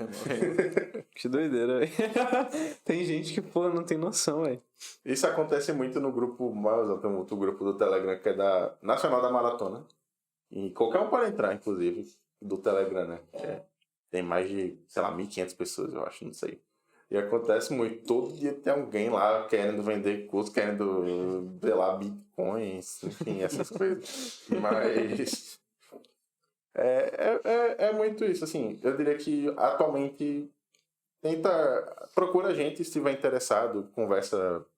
[SPEAKER 4] Que doideira, velho. Tem gente que, não tem noção, velho.
[SPEAKER 2] Isso acontece muito no grupo, tem um outro grupo do Telegram que é da Nacional da Maratona. E qualquer um pode entrar, inclusive, do Telegram, né? Tem mais de, 1.500 pessoas, eu acho, não sei. E acontece muito, todo dia tem alguém lá querendo vender curso, querendo velar bitcoins, enfim, essas coisas. Mas é muito isso, assim. Eu diria que atualmente procura a gente se estiver interessado,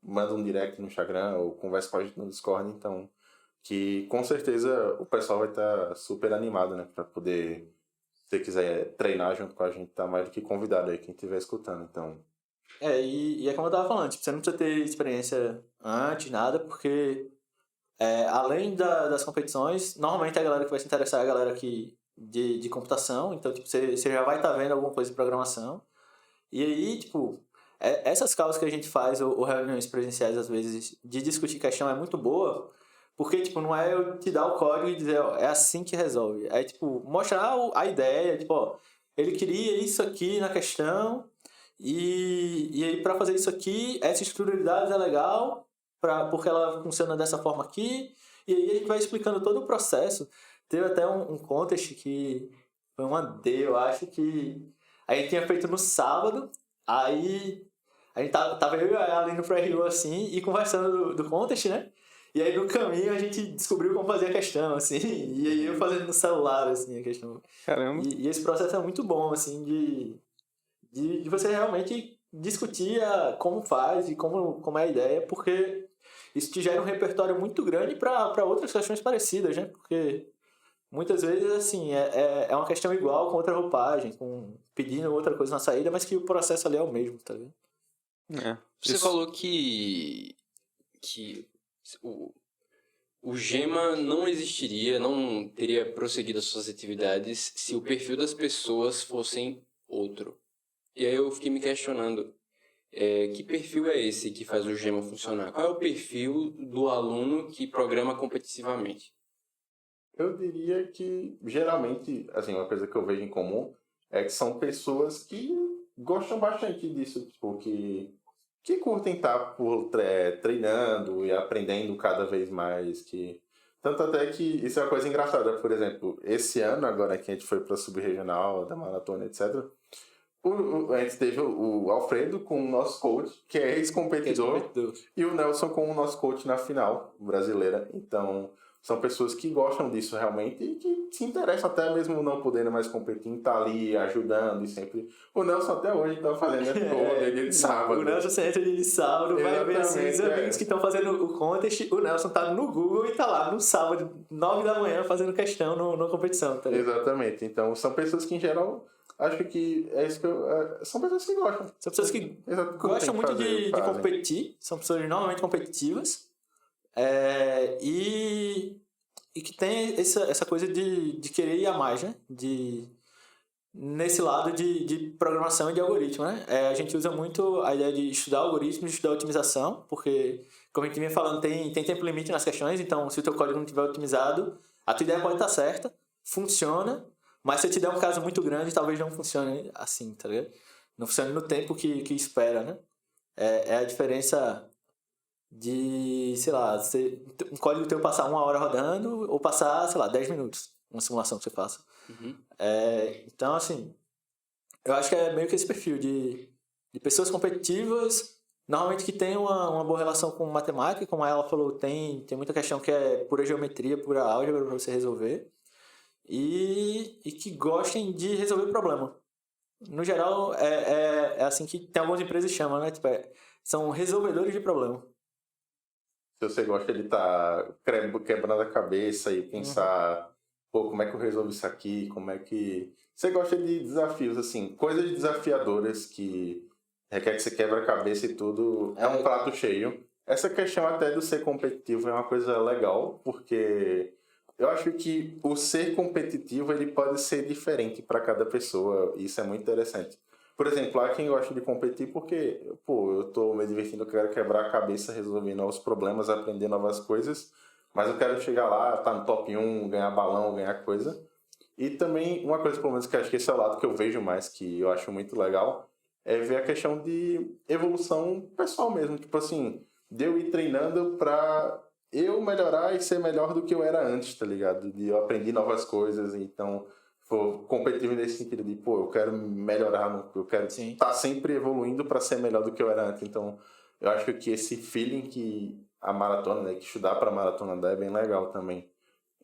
[SPEAKER 2] manda um direct no Instagram ou conversa com a gente no Discord, então, que com certeza o pessoal vai estar super animado, né, pra poder... Se você quiser treinar junto com a gente, tá mais do que convidado aí, quem estiver escutando, então...
[SPEAKER 3] E é como eu tava falando, tipo, você não precisa ter experiência antes, nada, porque além das competições, normalmente a galera que vai se interessar é a galera de computação, então, tipo, você já vai estar vendo alguma coisa de programação, e aí, tipo, essas causas que a gente faz, ou reuniões presenciais, às vezes, de discutir questão é muito boa, porque, tipo, não é eu te dar o código e dizer, é assim que resolve. É, tipo, mostrar a ideia, tipo, ele queria isso aqui na questão, e aí para fazer isso aqui, essa estrutura de dados é legal, porque ela funciona dessa forma aqui, e aí a gente vai explicando todo o processo. Teve até um contest que foi uma D, eu acho, que a gente tinha feito no sábado, aí a gente tava eu e a ali no pré-review assim, e conversando do contest, né? E aí no caminho a gente descobriu como fazer a questão, assim, e aí eu fazendo no celular, assim, a questão.
[SPEAKER 4] Caramba.
[SPEAKER 3] E esse processo é muito bom, assim, de você realmente discutir como faz e como é a ideia, porque isso te gera um repertório muito grande para outras questões parecidas, né? Porque muitas vezes, assim, é uma questão igual com outra roupagem, com pedindo outra coisa na saída, mas que o processo ali é o mesmo, tá vendo?
[SPEAKER 1] Você falou que o Gema não existiria, não teria prosseguido as suas atividades se o perfil das pessoas fossem outro. E aí eu fiquei me questionando, que perfil é esse que faz o Gema funcionar? Qual é o perfil do aluno que programa competitivamente?
[SPEAKER 2] Eu diria que, geralmente, assim, uma coisa que eu vejo em comum é que são pessoas que gostam bastante disso, tipo, que curtem estar treinando e aprendendo cada vez mais, tanto até que isso é uma coisa engraçada. Por exemplo, esse ano, agora que a gente foi para a sub-regional da maratona, etc., a gente teve o Alfredo com o nosso coach, que é ex-competidor, e o Nelson com o nosso coach na final brasileira. Então, são pessoas que gostam disso realmente e que se interessam até mesmo não podendo mais competir, tá ali ajudando e sempre... O Nelson até hoje tá fazendo dia de sábado.
[SPEAKER 3] O Nelson sempre dia de sábado, vai ver assim, os amigos que estão fazendo o contest, o Nelson tá no Google e tá lá no sábado, 9 da manhã, fazendo questão na competição, tá ligado?
[SPEAKER 2] Exatamente. Então, são pessoas que, em geral, acho que é isso que são pessoas que gostam.
[SPEAKER 3] São pessoas que gostam muito de competir, são pessoas normalmente competitivas, e que tem essa coisa de querer ir a mais, né? Nesse lado de programação e de algoritmo, né? A gente usa muito a ideia de estudar algoritmos, de estudar otimização, porque, como a gente vinha falando, tem tempo limite nas questões, então se o teu código não estiver otimizado, a tua ideia pode estar certa, funciona, mas se eu te der um caso muito grande, talvez não funcione assim, tá ligado? Não funcione no tempo que espera, né? É a diferença de, sei lá, um código teu passar 1 hora rodando ou passar, sei lá, 10 minutos, uma simulação que você faça.
[SPEAKER 1] Uhum.
[SPEAKER 3] Então, assim, eu acho que é meio que esse perfil de pessoas competitivas, normalmente que tem uma boa relação com matemática, como ela falou, tem muita questão que é pura geometria, pura álgebra para você resolver, e que gostem de resolver problema. No geral, é assim que tem algumas empresas que chamam, né? Tipo, são resolvedores de problema.
[SPEAKER 2] Se você gosta de estar quebrando a cabeça e pensar, pô, como é que eu resolvo isso aqui? Como é que... Você gosta de desafios, assim, coisas desafiadoras que requer que você quebra a cabeça e tudo, é um prato cheio. Essa questão até do ser competitivo é uma coisa legal, porque eu acho que o ser competitivo ele pode ser diferente para cada pessoa, e isso é muito interessante. Por exemplo, há quem gosta de competir porque, pô, eu tô me divertindo, eu quero quebrar a cabeça resolvendo novos problemas, aprender novas coisas, mas eu quero chegar lá, tá no top 1, ganhar balão, ganhar coisa. E também, uma coisa, pelo menos, que acho que esse é o lado que eu vejo mais, que eu acho muito legal, é ver a questão de evolução pessoal mesmo. Tipo assim, de eu ir treinando pra eu melhorar e ser melhor do que eu era antes, tá ligado? De eu aprendi novas coisas, então... competitivo nesse sentido de, pô, eu quero melhorar, eu quero estar sempre evoluindo para ser melhor do que eu era antes. Então, eu acho que esse feeling que a maratona, né, que estudar para a maratona dá é bem legal também.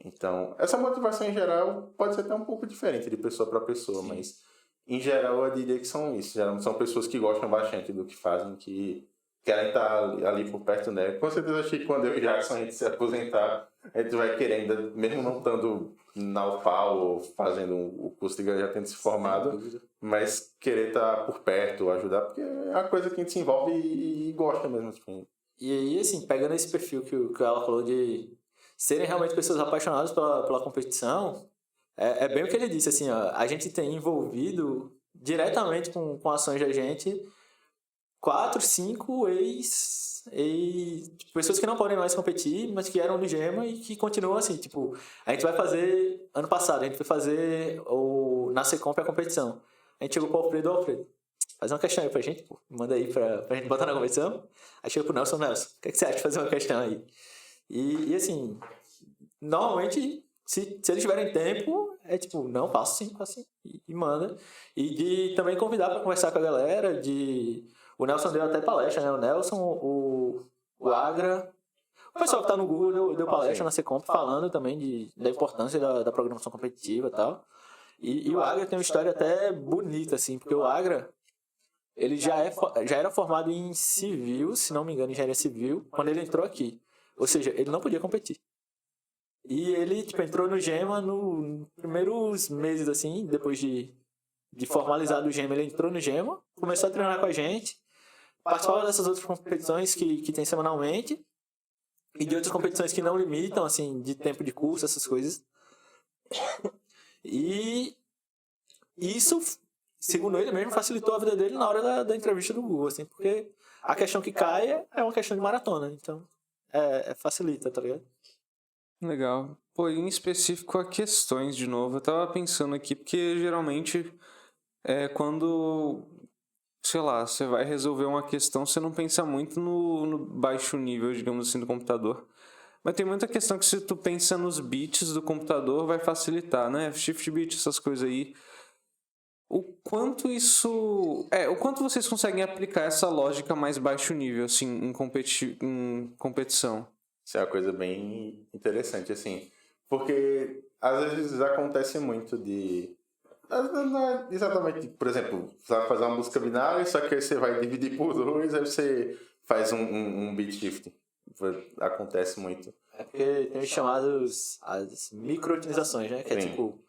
[SPEAKER 2] Então, essa motivação em geral pode ser até um pouco diferente de pessoa para pessoa, mas em geral eu diria que são isso. Geralmente são pessoas que gostam bastante do que fazem, que querem estar ali por perto, né? Com certeza acho que quando eu e o Jackson a gente se aposentar, a gente vai querer ainda, mesmo não estando na UFAL ou fazendo o curso de já tendo se formado, mas querer estar por perto, ajudar, porque é uma coisa que a gente se envolve e gosta mesmo. Tipo.
[SPEAKER 3] E aí, assim, pegando esse perfil que ela falou de serem realmente pessoas apaixonadas pela competição, é bem o que ele disse, assim, ó, a gente tem envolvido diretamente com ações da gente 4, 5 tipo, pessoas que não podem mais competir, mas que eram do Gema e que continuam assim, tipo, a gente vai fazer, ano passado, a gente foi fazer na Secomp a competição. A gente chegou pro Alfredo, faz uma questão aí pra gente, pô, manda aí pra gente botar na competição. Aí chegou pro Nelson, o que você acha de fazer uma questão aí? E assim, normalmente, se eles tiverem tempo, é tipo, não, faço sim, e manda. E de também convidar pra conversar com a galera, o Nelson deu até palestra, né? O Nelson, o Agra, o pessoal que tá no Google deu palestra na Secomp falando também da importância da programação competitiva e tal. E o Agra tem uma história até bonita, assim, porque o Agra, ele já era formado em civil, se não me engano, engenharia civil, quando ele entrou aqui. Ou seja, ele não podia competir. E ele, tipo, entrou no Gema nos primeiros meses, assim, depois de formalizado o Gema, ele entrou no Gema, começou a treinar com a gente, participava dessas outras competições que tem semanalmente, e de outras competições que não limitam, assim, de tempo de curso, essas coisas. E isso, segundo ele mesmo, facilitou a vida dele na hora da entrevista do Google, assim, porque a questão que cai é uma questão de maratona, então facilita, tá ligado?
[SPEAKER 4] Legal. Pô, em específico a questões, de novo, eu tava pensando aqui, porque geralmente quando, sei lá, você vai resolver uma questão, você não pensa muito no baixo nível, digamos assim, do computador. Mas tem muita questão que se tu pensa nos bits do computador, vai facilitar, né? Shift bit, essas coisas aí. O quanto vocês conseguem aplicar essa lógica mais baixo nível, assim, em competição?
[SPEAKER 2] Isso é uma coisa bem interessante, assim. Porque às vezes acontece muito de... Não é exatamente, por exemplo, você vai fazer uma busca binária, só que aí você vai dividir por 2, aí você faz um bit shift. Acontece muito.
[SPEAKER 3] É porque tem os chamados as micro-otimizações, né? Que é tipo,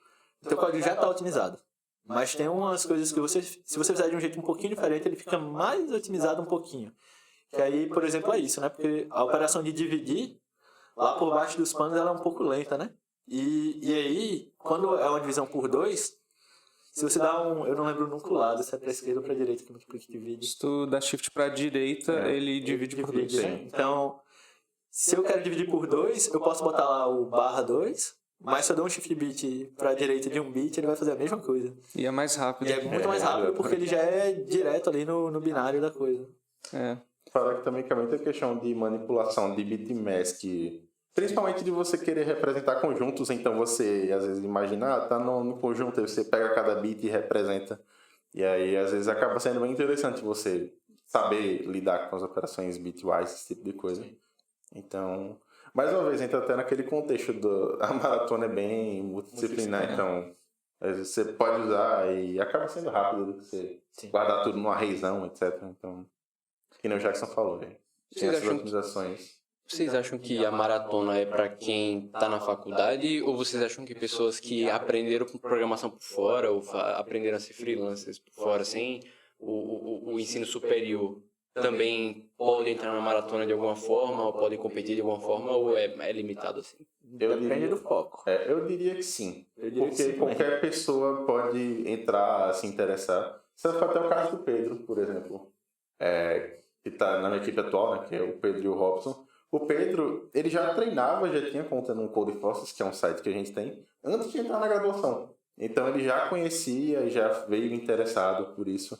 [SPEAKER 3] o teu código já está otimizado. Mas tem umas coisas que se você fizer de um jeito um pouquinho diferente, ele fica mais otimizado um pouquinho. Que aí, por exemplo, é isso, né? Porque a operação de dividir, lá por baixo dos panos, ela é um pouco lenta, né? E aí, quando é uma divisão por 2, se você dá eu não lembro nunca o lado, se é para esquerda ou para direita que multiplica e divide.
[SPEAKER 4] Se tu dá shift para direita, ele divide por 2.
[SPEAKER 3] Né? Então, se eu quero dividir por 2, eu posso botar lá o /2, mas se eu dou um shift bit para a direita de um bit, ele vai fazer a mesma coisa.
[SPEAKER 4] E é mais rápido.
[SPEAKER 3] E é muito mais rápido porque ele já é direto ali no binário da coisa.
[SPEAKER 2] Fala que também é muita questão de manipulação de bitmask, principalmente de você querer representar conjuntos, então você às vezes imagina, tá no conjunto, aí você pega cada bit e representa. E aí às vezes acaba sendo bem interessante você saber lidar com as operações bitwise, esse tipo de coisa. Então, mais uma vez, entra até naquele contexto a maratona é bem multidisciplinar, então às vezes você pode usar e acaba sendo rápido do que você guardar tudo numa arrayzão, etc. Então, que nem o Jackson falou, tem essas otimizações.
[SPEAKER 1] Vocês acham que a maratona é para quem está na faculdade ou vocês acham que pessoas que aprenderam programação por fora ou aprenderam a ser freelancers por fora sem o ensino superior também podem entrar na maratona de alguma forma ou podem competir de alguma forma ou é limitado assim?
[SPEAKER 3] Depende do foco.
[SPEAKER 2] Eu diria que sim. Porque qualquer pessoa pode entrar, se interessar. Isso foi até o caso do Pedro, por exemplo. Que está na minha equipe atual, né, que é o Pedro e o Robson. O Pedro, ele já treinava, já tinha conta no Codeforces, que é um site que a gente tem, antes de entrar na graduação. Então ele já conhecia, já veio interessado por isso.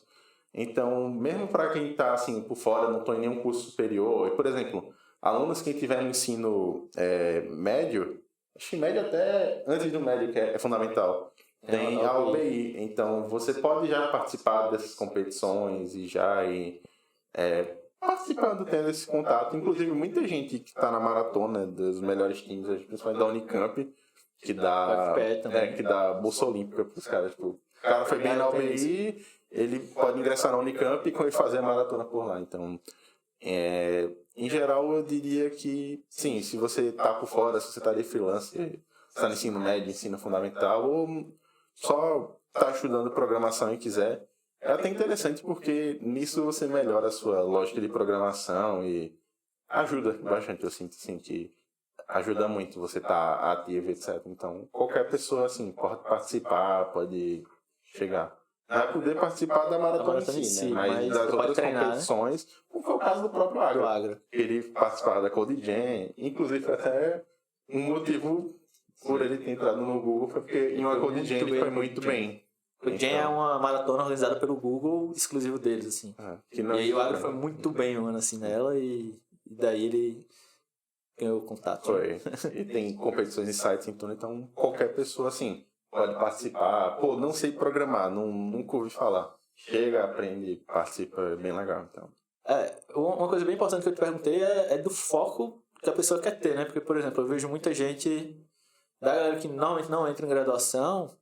[SPEAKER 2] Então, mesmo para quem está assim, por fora, não estou em nenhum curso superior, e, por exemplo, alunos que tiverem no ensino médio, acho que médio até antes do médio, que é fundamental, tem a UBI. Então, você pode já participar dessas competições e já ir participando, tendo esse contato. Inclusive, muita gente que está na maratona dos melhores times, principalmente da Unicamp, que dá bolsa olímpica para os caras. Tipo, o cara foi bem na UBI, ele pode ingressar na Unicamp e fazer a maratona por lá. Então, em geral, eu diria que, sim, se você está por fora, se você está de freelance, está no ensino médio, ensino fundamental, ou só está estudando programação e quiser, é até interessante porque nisso você melhora a sua lógica de programação e ajuda bastante. Eu sinto assim, que ajuda muito você estar ativo, etc. Então, qualquer pessoa assim, pode participar, pode chegar. vai poder participar da maratona em si, né? Mas das
[SPEAKER 3] pode
[SPEAKER 2] outras
[SPEAKER 3] treinar,
[SPEAKER 2] competições, como foi o caso do próprio
[SPEAKER 3] Do
[SPEAKER 2] Agro.
[SPEAKER 3] agro.
[SPEAKER 2] Ele participava da Code Jam, inclusive foi até um motivo por ele ter entrado no Google, foi porque em uma Code Jam ele foi muito bem.
[SPEAKER 3] O Jam é uma maratona organizada pelo Google, exclusivo deles, assim.
[SPEAKER 2] Que
[SPEAKER 3] E
[SPEAKER 2] não,
[SPEAKER 3] aí o Agro foi muito bem, mano, assim, nela, e daí ele ganhou o contato.
[SPEAKER 2] Foi. E tem competições em sites em tudo, então qualquer pessoa, assim, pode participar. Pô, não sei programar, nunca ouvi falar. Chega, aprende, participa, é bem legal, então.
[SPEAKER 3] Uma coisa bem importante que eu te perguntei é do foco que a pessoa quer ter, né? Porque, por exemplo, eu vejo muita gente da galera que normalmente não entra em graduação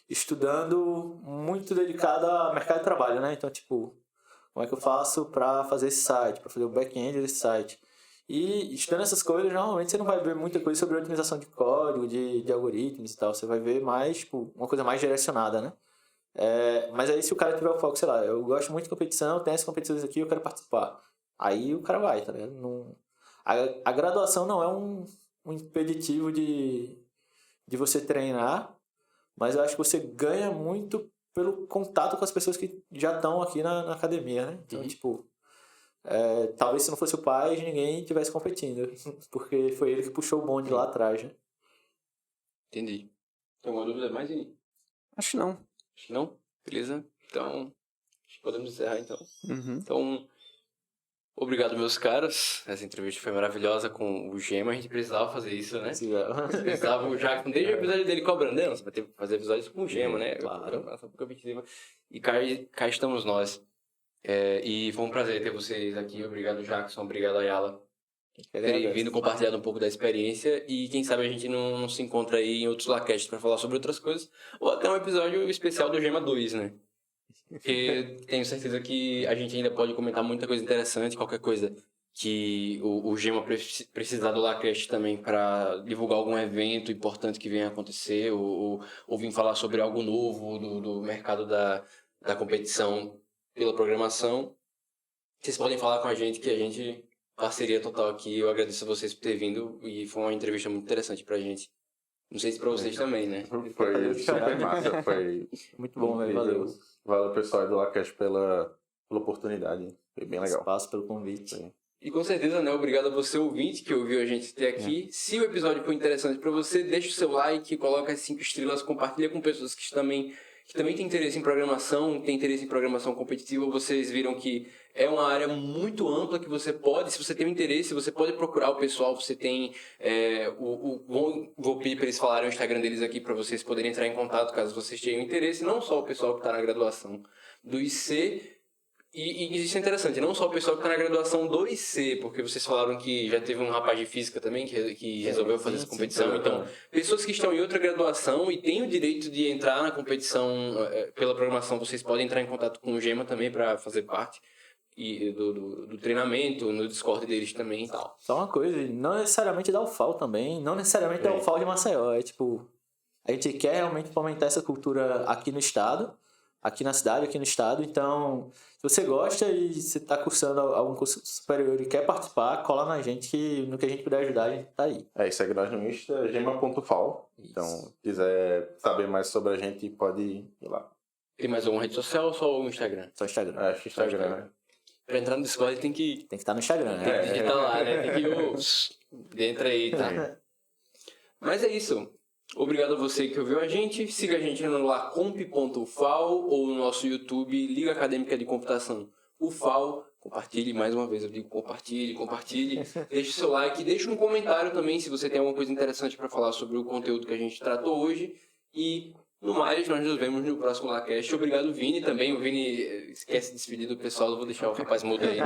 [SPEAKER 3] estudando muito dedicada ao mercado de trabalho, né? Então, tipo, como é que eu faço para fazer esse site, para fazer o back-end desse site? E estudando essas coisas, normalmente você não vai ver muita coisa sobre otimização de código, de algoritmos e tal. Você vai ver mais, tipo, uma coisa mais direcionada, né? Mas aí se o cara tiver o foco, sei lá, eu gosto muito de competição, tem essas competições aqui, eu quero participar. Aí o cara vai, tá ligado? A graduação não é um impeditivo de você treinar, mas eu acho que você ganha muito pelo contato com as pessoas que já estão aqui na academia, né? Então, tipo, talvez se não fosse o pai, ninguém estivesse competindo, porque foi ele que puxou o bonde lá atrás, né?
[SPEAKER 1] Entendi. Tem alguma dúvida mais, Vini?
[SPEAKER 4] Acho que não.
[SPEAKER 1] Acho que não? Beleza? Então, acho que podemos encerrar, então.
[SPEAKER 4] Uhum.
[SPEAKER 1] Então, obrigado, meus caros. Essa entrevista foi maravilhosa com o Gema. A gente precisava fazer isso, né? Precisava já, desde o episódio dele cobrando, né? Você vai ter que fazer episódios com o Gema, né?
[SPEAKER 3] Claro.
[SPEAKER 1] E cá estamos nós. E foi um prazer ter vocês aqui. Obrigado, Jackson. Obrigado, Ayala. Terem vindo compartilhar um pouco da experiência. E quem sabe a gente não se encontra aí em outros Lacasts para falar sobre outras coisas. Ou até um episódio especial do Gema 2, né? Porque tenho certeza que a gente ainda pode comentar muita coisa interessante, qualquer coisa que o Gema precisar do Lacast também para divulgar algum evento importante que venha a acontecer, ou vir falar sobre algo novo do mercado da competição pela programação. Vocês podem falar com a gente, que a gente, parceria total aqui. Eu agradeço a vocês por ter vindo e foi uma entrevista muito interessante pra gente. Não sei se pra vocês também, né?
[SPEAKER 2] Foi super massa, foi
[SPEAKER 3] muito bom, velho. Valeu.
[SPEAKER 2] Valeu, pessoal do Lacast pela oportunidade. Foi bem legal.
[SPEAKER 3] Espaço pelo convite.
[SPEAKER 2] Sim.
[SPEAKER 1] E com certeza, né? Obrigado a você, ouvinte, que ouviu a gente até aqui. Se o episódio foi interessante pra você, deixa o seu like, coloca as 5 estrelas, compartilha com pessoas que também têm interesse em programação, tem interesse em programação competitiva. Vocês viram que é uma área muito ampla que você pode, se você tem um interesse, você pode procurar o pessoal. Você tem vou pedir para eles falarem o Instagram deles aqui para vocês poderem entrar em contato caso vocês tenham interesse. Não só o pessoal que está na graduação do IC, e isso é interessante, não só o pessoal que está na graduação do IC, porque vocês falaram que já teve um rapaz de física também que resolveu fazer essa competição. Então, pessoas que estão em outra graduação e têm o direito de entrar na competição pela programação, vocês podem entrar em contato com o Gema também para fazer parte do treinamento, no Discord deles também e tal.
[SPEAKER 3] Só uma coisa, não necessariamente da UFAL também, não necessariamente da UFAL de Maceió, a gente quer realmente fomentar essa cultura aqui no estado, aqui na cidade, aqui no estado. Então, se você gosta e você está cursando algum curso superior e quer participar, cola na gente, que no que a gente puder ajudar, a gente tá aí.
[SPEAKER 2] Segue nós no Insta, gema.fal. Então, se quiser saber mais sobre a gente, pode ir lá.
[SPEAKER 1] Tem mais alguma rede social ou só o Instagram?
[SPEAKER 3] Só o Instagram.
[SPEAKER 2] Acho que Instagram, né?
[SPEAKER 1] Pra entrar no Discord tem que
[SPEAKER 3] estar no Instagram, né?
[SPEAKER 1] Tem que digitar lá, né? Tem que entra aí, tá? Mas é isso. Obrigado a você que ouviu a gente. Siga a gente no lacomp.ufal ou no nosso YouTube, Liga Acadêmica de Computação UFAL. Compartilhe, mais uma vez eu digo compartilhe. Deixe seu like, deixe um comentário também se você tem alguma coisa interessante para falar sobre o conteúdo que a gente tratou hoje. E no mais, nós nos vemos no próximo Lacast. Obrigado, Vini, também. O Vini esquece de despedir do pessoal, eu vou deixar o rapaz mudo aí.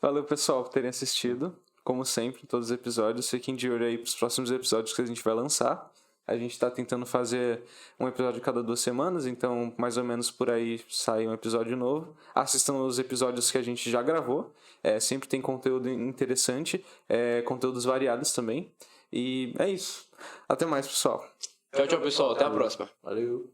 [SPEAKER 4] Valeu, pessoal, por terem assistido. Como sempre, em todos os episódios. Fiquem de olho aí pros próximos episódios que a gente vai lançar. A gente tá tentando fazer um episódio cada 2 semanas, então mais ou menos por aí sai um episódio novo. Assistam os episódios que a gente já gravou. Sempre tem conteúdo interessante, conteúdos variados também. E é isso. Até mais, pessoal.
[SPEAKER 1] Tchau, pessoal. Até a próxima.
[SPEAKER 3] Valeu.